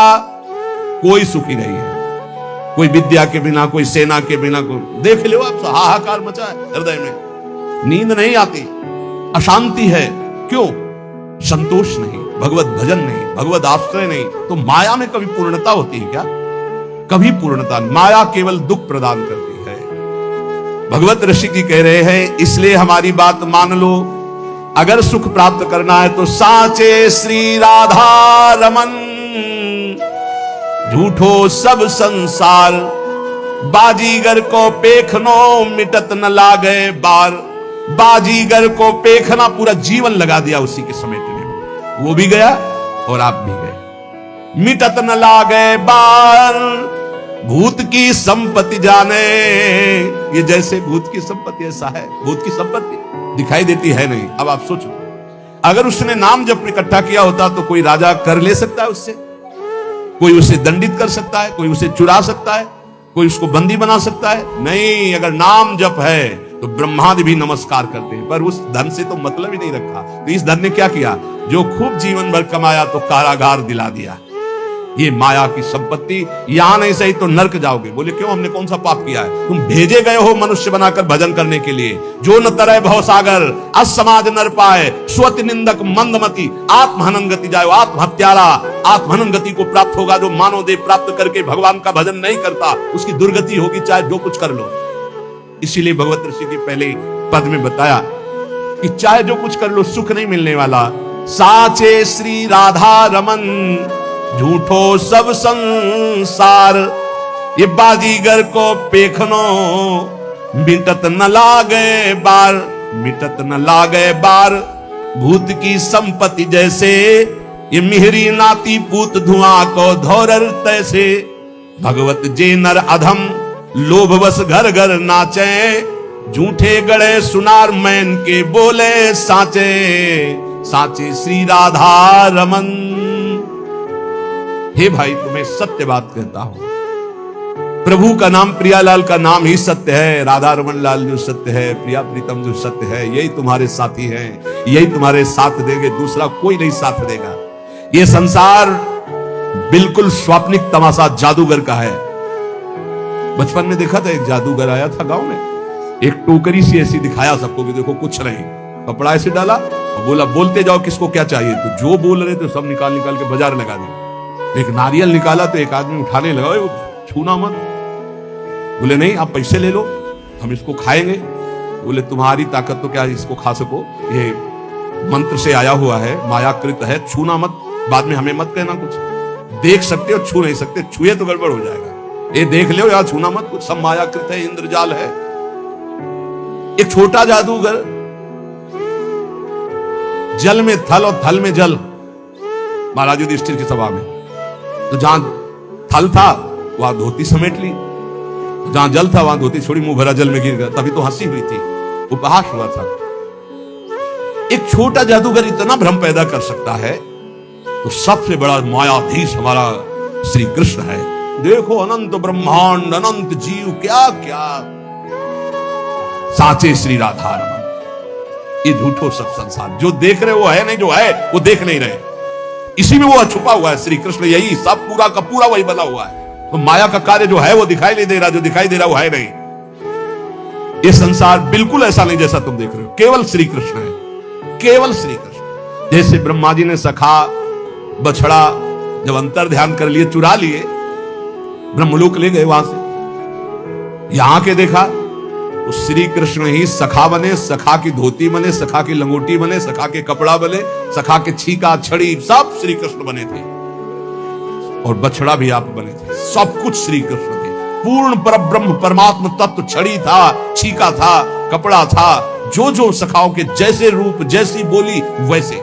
कोई सुखी नहीं है, कोई विद्या के बिना, कोई सेना के बिना। देख लो आप, हाहाकार मचा है हृदय में, नींद नहीं आती, अशांति है। क्यों? संतोष नहीं, भगवत भजन नहीं, भगवत आश्रय नहीं। तो माया में कभी पूर्णता होती है क्या? कभी पूर्णता। माया केवल दुख प्रदान करती है। भगवत ऋषि जी कह रहे हैं, इसलिए हमारी बात मान लो, अगर सुख प्राप्त करना है तो साचे श्री राधा रमन, झूठो सब संसार, बाजीगर को पेखनो मिटत न लागे बार। बाजीगर को पेखना, पूरा जीवन लगा दिया उसी के समेटने में, वो भी गया और आप भी गए। मिटत न लागे बार, भूत की संपत्ति जाने। ये जैसे भूत की संपत्ति ऐसा है, भूत की संपत्ति दिखाई देती है नहीं। अब आप सोचो, अगर उसने नाम जब इकट्ठा किया होता तो कोई राजा कर ले सकता है उससे, कोई उसे दंडित कर सकता है, कोई उसे चुरा सकता है, कोई उसको बंदी बना सकता है? नहीं। अगर नाम जप है तो ब्रह्मादि भी नमस्कार करते हैं, पर उस धन से तो मतलब ही नहीं रखा। तो इस धन ने क्या किया? जो खूब जीवन भर कमाया तो कारागार दिला दिया। ये माया की संपत्ति, यहां नहीं सही तो नरक जाओगे। बोले क्यों? हमने कौन सा पाप किया है? तुम भेजे गए हो मनुष्य बनाकर भजन करने के लिए। जो न तरह भव सागर, असमाज नर पाए, स्वति निंदक मंदमति, आत्महनन गति जायो, आत्महत्यारा, आत्महनन गति को प्राप्त होगा। जो मानव देह प्राप्त करके भगवान का भजन नहीं करता उसकी दुर्गति होगी, चाहे जो कुछ कर लो। इसीलिए भगवत ऋषि के पहले पद में बताया कि चाहे जो कुछ कर लो सुख नहीं मिलने वाला। साचे श्री राधा रमन झूठो सब संसार, ये बाजीगर को पेखनो मिटत न लागे बार, मिटत न लागे बार। भूत की संपत्ति जैसे ये मिहरी नाती पूत धुआं को धोरर तैसे। भगवत जे नर अधम लोभवश घर घर नाचे, झूठे गड़े सुनार मैन के बोले साचे, साचे श्री राधा रमन। हे भाई तुम्हें सत्य बात कहता हूं, प्रभु का नाम प्रियालाल का नाम ही सत्य है। राधा रमन लाल जो सत्य है, प्रिया प्रीतम जो सत्य है, यही तुम्हारे साथी हैं, यही तुम्हारे साथ देंगे, दूसरा कोई नहीं साथ देगा। ये संसार बिल्कुल स्वाप्निक तमाशा जादूगर का है। बचपन में देखा था एक जादूगर आया था गांव में, एक टोकरी सी ऐसी दिखाया सबको कि देखो कुछ नहीं, कपड़ा ऐसे डाला और बोला बोलते जाओ किसको क्या चाहिए। तो जो बोल रहे थे सब निकाल निकाल के बाजार लगा दिया। एक नारियल निकाला तो एक आदमी उठाने लगा, वो छूना मत। बोले नहीं आप पैसे ले लो, हम इसको खाएंगे। बोले तुम्हारी ताकत तो क्या इसको खा सको, ये मंत्र से आया हुआ है, मायाकृत है, छूना मत। बाद में हमें मत कहना कुछ, देख सकते हो छू नहीं सकते, छुए तो गड़बड़ हो जाएगा। ये देख लो यार छूना मत, कुछ सब मायाकृत है, इंद्रजाल है। एक छोटा जादूगर जल में थल और थल में जल, महाराज युधिष्ठिर की सभा में, तो जहां थल था वहां धोती समेट ली, जहां जल था वहां धोती छोड़ी, मुंह भरा जल में गिर गया। तभी तो हंसी हुई थी, उपहास हुआ था। एक छोटा जादूगर इतना भ्रम पैदा कर सकता है, तो सबसे बड़ा मायाधीश हमारा श्री कृष्ण है। देखो अनंत ब्रह्मांड, अनंत जीव, क्या क्या। साचे श्री राधा रमन, ये झूठो सब संसार। जो देख रहे वो है नहीं, जो है वो देख नहीं रहे। इसी में वो छुपा हुआ है श्री कृष्ण, यही सब पूरा का पूरा वही बना हुआ है। तो माया का कार्य जो है वो दिखाई नहीं दे रहा, जो दिखाई दे रहा वो है नहीं। ये संसार बिल्कुल ऐसा नहीं जैसा तुम देख रहे हो, केवल श्री कृष्ण है, केवल श्री कृष्ण। जैसे ब्रह्मा जी ने सखा बछड़ा जब अंतर ध्यान कर लिए, चुरा लिए, ब्रह्मलोक ले गए, वहां से यहां के देखा तो श्री कृष्ण ही सखा बने, सखा की धोती बने, सखा की लंगोटी बने, सखा के कपड़ा बने, सखा के छीका छड़ी, सब श्री कृष्ण बने थे। और बछड़ा भी आप बने थे, सब कुछ श्री कृष्ण थे। पूर्ण परब्रह्म परमात्मा तत्व छड़ी था, छीका था, कपड़ा था, जो जो सखाओं के जैसे रूप जैसी बोली वैसे।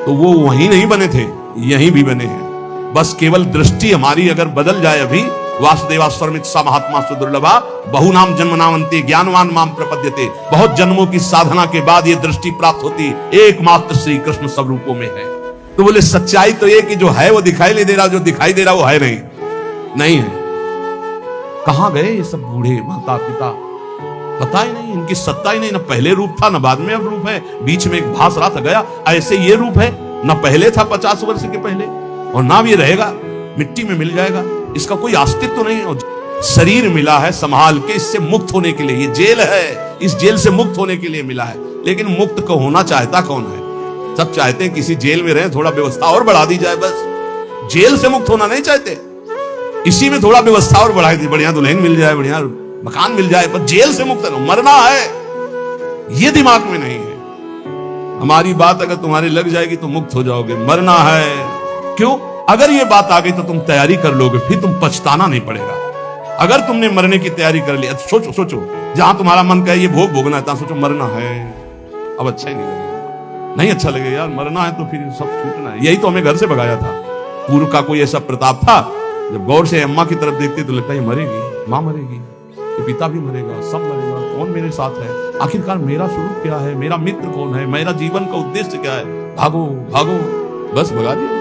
तो वो वहीं नहीं बने थे, यहीं भी बने हैं। बस केवल दृष्टि हमारी अगर बदल जाए। अभी वासुदेवा स्वरमित सा महात्मा सुदुर्लभा बहु नाम जन्म नामंते ज्ञानवान माम प्रपद्यते। बहुत जन्मों की साधना के बाद ये दृष्टि प्राप्त होती, एकमात्र श्री कृष्ण सब रूपों में है। तो बोले सच्चाई तो ये कि जो है वो दिखाई नहीं दे रहा, जो दिखाई दे रहा वो है नहीं, नहीं है। कहां गए ये सब बूढ़े माता पिता, पता ही नहीं, इनकी सत्ता ही नहीं। ना पहले रूप था, ना बाद में अब रूप है, बीच में एक भास रहा था गया। ऐसे ये रूप है, ना पहले था 50 वर्ष के पहले, और ना भी रहेगा, मिट्टी में मिल जाएगा। इसका कोई अस्तित्व तो नहीं। और शरीर मिला है संभाल के, इससे मुक्त होने के लिए। ये जेल है, इस जेल से मुक्त होने के लिए मिला है। लेकिन मुक्त को होना चाहता कौन है? सब चाहते हैं किसी जेल में रहे, थोड़ा व्यवस्था और बढ़ा दी जाए, बस। जेल से मुक्त होना नहीं चाहते, इसी में थोड़ा व्यवस्था और बढ़ा दी, बढ़िया दुल्हन मिल जाए, बढ़िया मकान मिल जाए, पर जेल से मुक्त नहीं, मरना है, ये दिमाग में नहीं है। हमारी बात अगर तुम्हारी लग जाएगी तो मुक्त हो जाओगे। मरना है, क्यों? अगर ये बात आ गई तो तुम तैयारी कर लोगे, फिर तुम पछताना नहीं पड़ेगा। अगर तुमने मरने की तैयारी कर ली, सोचो सोचो, जहां तुम्हारा मन कहे ये भोग भोगना है, सोचो मरना है, अब अच्छा ही नहीं लगेगा, नहीं अच्छा लगेगा यार, मरना है तो फिर सब छूटना है। यही तो हमें घर से भगाया था। पूर्व का कोई ऐसा प्रताप था, जब गौर से अम्मा की तरफ देखते तो लगता है ये मरेगी, माँ मरेगी, ये पिता भी मरेगा, सब मरेगा, कौन मेरे साथ है? आखिरकार मेरा स्वरूप क्या है? मेरा मित्र कौन है? मेरा जीवन का उद्देश्य क्या है? भागो भागो, बस भगा दिया।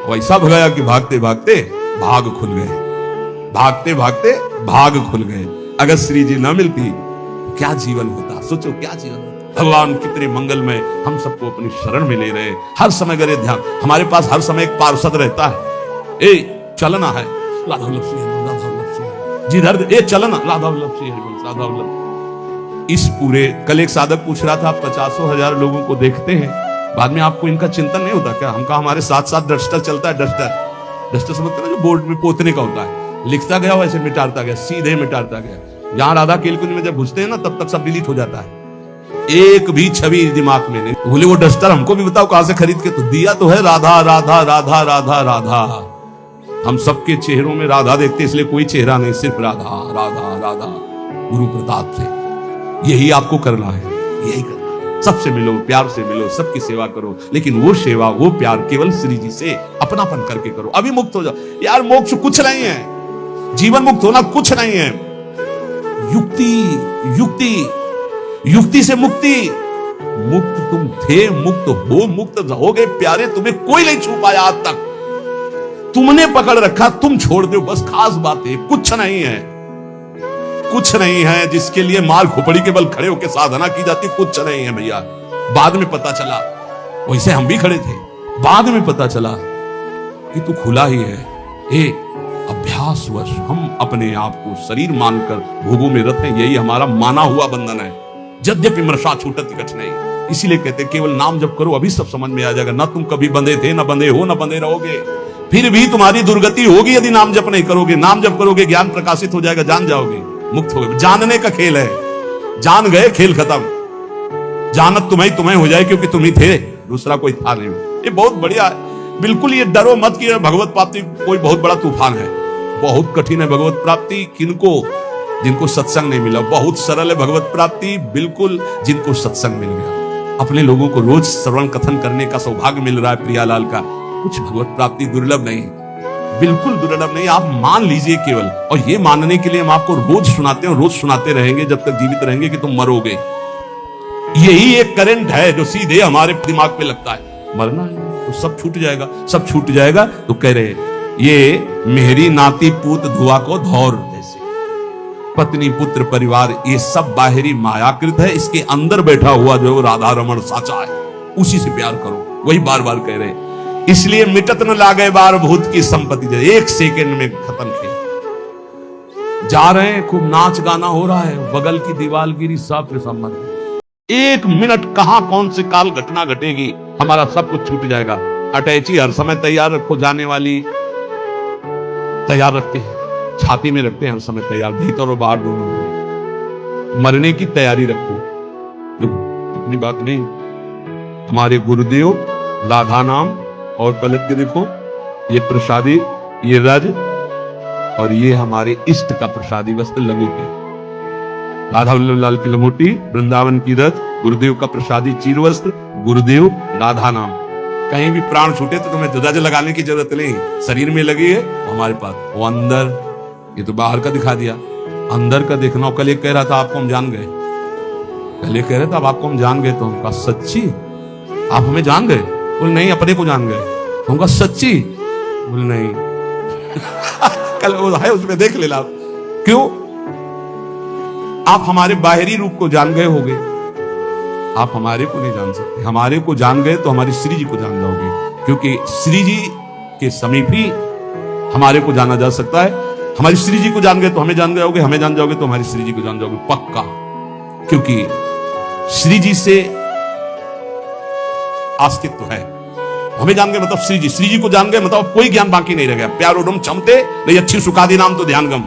वैसा भगाया कि भागते भागते भाग खुल गए, भागते भागते भाग खुल गए। अगर श्री जी न मिलती क्या जीवन होता? सोचो क्या जीवन होता। भगवान कितने मंगलमय, हम सबको अपनी शरण में ले रहे। हर समय करे ध्यान, हमारे पास हर समय एक पार्षद रहता है। ए चलना है, राधा वल्लभ श्री हरि, राधा वल्लभ श्री हरि, जिधर ए चलना, राधा वल्लभ श्री हरि, राधा वल्लभ। इस पूरे, कल एक साधक पूछ रहा था, 50,000 लोगों को देखते हैं, बाद में आपको इनका चिंतन नहीं होता क्या? हमका हमारे साथ साथ डस्टर चलता है, डस्टर डस्टर समझते ना, जो बोर्ड में पोतने का होता है, लिखता गया वैसे मिटाता गया, सीधे मिटाता गया। जहां राधा केलकुंज में जब घुसते हैं ना, तब तक सब डिलीट हो जाता है, एक भी छवि दिमाग में नहीं। बोले वो डस्टर हमको भी बताओ कहां से खरीद के, तो दिया तो है राधा राधा राधा राधा राधा। हम सबके चेहरों में राधा देखते, इसलिए कोई चेहरा नहीं, सिर्फ राधा राधा राधा। गुरु प्रताप से यही आपको करना है, यही करना है। सबसे मिलो, प्यार से मिलो, सबकी सेवा करो, लेकिन वो सेवा, वो प्यार केवल श्री जी से अपनापन करके करो। अभी मुक्त हो जाओ यार, मोक्ष कुछ नहीं है, जीवन मुक्त होना कुछ नहीं है। युक्ति युक्ति युक्ति से मुक्ति, मुक्त तुम थे, मुक्त हो, मुक्त रहोगे प्यारे, तुम्हें कोई नहीं छू पाया आज तक। तुमने पकड़ रखा, तुम छोड़ दो, बस खास बात है, कुछ नहीं है, कुछ नहीं है जिसके लिए मार खोपड़ी के बल खड़े होकर साधना की जाती, कुछ नहीं है भैया। बाद में पता चला, वैसे हम भी खड़े थे, बाद में पता चला कि तू खुला ही है। अभ्यासवश हम अपने आप को शरीर मानकर भोगों में रत हैं, यही हमारा माना हुआ बंधन है। यद्यपि मृषा छूटत कठ नहीं, इसीलिए कहते केवल नाम जप करो, अभी सब समझ में आ जाएगा। ना तुम कभी बंधे थे, ना बंधे हो, ना बंधे रहोगे, फिर भी तुम्हारी दुर्गति होगी यदि नाम जप नहीं करोगे। नाम जप करोगे, ज्ञान प्रकाशित हो जाएगा, जान जाओगे, मुक्त हो गए। जानने का खेल है, जान गए खेल खत्म। जानत तुम्हें हो जाए, क्योंकि तुम ही थे, दूसरा कोई था नहीं। ये बहुत बढ़िया है, बिल्कुल ये डरो मत कि भगवत प्राप्ति कोई बहुत बड़ा तूफान है। बहुत कठिन है भगवत प्राप्ति, किनको? जिनको सत्संग नहीं मिला। बहुत सरल है भगवत प्राप्ति, बिल्कुल जिनको सत्संग मिल गया। अपने लोगों को रोज श्रवण कथन करने का सौभाग्य मिल रहा है प्रियालाल का, कुछ भगवत प्राप्ति दुर्लभ नहीं, बिल्कुल दुर्लभ नहीं। आप मान लीजिए केवल, और ये मानने के लिए हम आपको रोज सुनाते हैं, रोज सुनाते रहेंगे जब तक जीवित रहेंगे कि तुम मरोगे। यही एक करंट है जो सीधे हमारे दिमाग पे लगता है, मरना है तो सब छूट जाएगा, सब छूट जाएगा। तो कह रहे ये मेहरी नाती पूत धुआ को धौर जैसे, पत्नी पुत्र परिवार ये सब बाहरी मायाकृत है, इसके अंदर बैठा हुआ जो राधा रमण साचा है, उसी से प्यार करो। वही बार बार कह रहे, इसलिए मिटत न लागे बार भूत की संपत्ति, एक सेकंड में खत्म खेल। जा रहे हैं, खूब नाच गाना हो रहा है, बगल की दीवार गिरी, सब के संबंध, एक मिनट कहां कौन से काल घटना घटेगी, हमारा सब कुछ छूट जाएगा। अटैची हर समय तैयार रखो, जाने वाली तैयार रखते हैं, छाती में रखते हैं हर समय तैयार, भीतर और बाहर दोनों। मरने की तैयारी रखो, अपनी बात नहीं। हमारे गुरुदेव राधा नाम और पलट के देखो, ये प्रसादी, ये रज, और ये हमारे इष्ट का प्रसादी वस्त्र लंगोटी, राधा वल्लभ लाल की लंगोटी, वृंदावन की रज, गुरुदेव का प्रसादी चीर वस्त्र, गुरुदेव राधा नाम। कहीं भी प्राण छूटे तो तुम्हें रज लगाने की जरूरत नहीं, शरीर में लगी है हमारे पास। वो अंदर, ये तो बाहर का दिखा दिया, अंदर का देखना। कल एक कह रहा था आपको हम जान गए, कल एक कह रहे थे अब आपको हम जान गए, तो हम कहा सच्ची आप हमें जान गए? बोले नहीं, अपने को जान गए। हम कहा सच्ची? बोले नहीं। कल वो है उसमें देख लेना। क्यों? आप हमारे बाहरी रूप को जान गए होगे, आप हमारे को नहीं जान सकते। हमारे को जान गए तो हमारी श्री जी को जान जाओगे, क्योंकि श्री जी के समीप ही हमारे को जाना जा सकता है। हमारी श्री जी को जान गए तो हमें जान जाओगे, हमें जान जाओगे तो हमारी श्री जी को जान जाओगे पक्का, क्योंकि श्री जी से अस्तित्व है। हमें जान गए मतलब श्री जी को जान गए मतलब कोई ज्ञान बाकी नहीं रह गया। प्यारो डम क्षमते नहीं अच्छी सुखादी नाम तो ध्यान गम।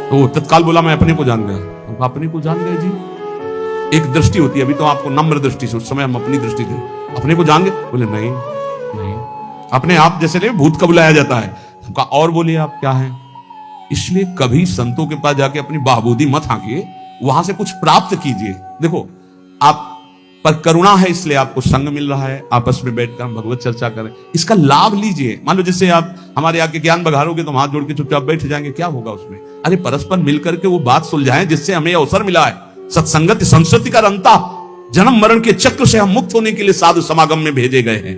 तो तत्काल बोला मैं अपने को जान गया। तो अपने को जान गए जी, एक दृष्टि होती है, अभी तो आपको नम्र दृष्टि से, उस समय हम अपनी दृष्टि थे। अपने को जान गए? बोले नहीं नहीं, अपने आप जैसे नहीं भूत का बुलाया जाता है। हमका और बोलिए आप क्या हैं? इसलिए कभी संतों के पास जाके अपनी बाहबूदी मत हाँकिए, वहां से कुछ प्राप्त कीजिए। देखो आप पर करुणा है इसलिए आपको संग मिल रहा है, आपस में बैठकर हम भगवत चर्चा करें, इसका लाभ लीजिए। मान लो जैसे आप हमारे आके ज्ञान बघारोगे तो हाथ जोड़ के चुपचाप बैठ जाएंगे, क्या होगा उसमें? अरे परस्पर मिलकर के वो बात सुलझाएं जिससे हमें अवसर मिला है। सत्संगत संस्कृति का रंता, जन्म मरण के चक्र से हम मुक्त होने के लिए साधु समागम में भेजे गए हैं।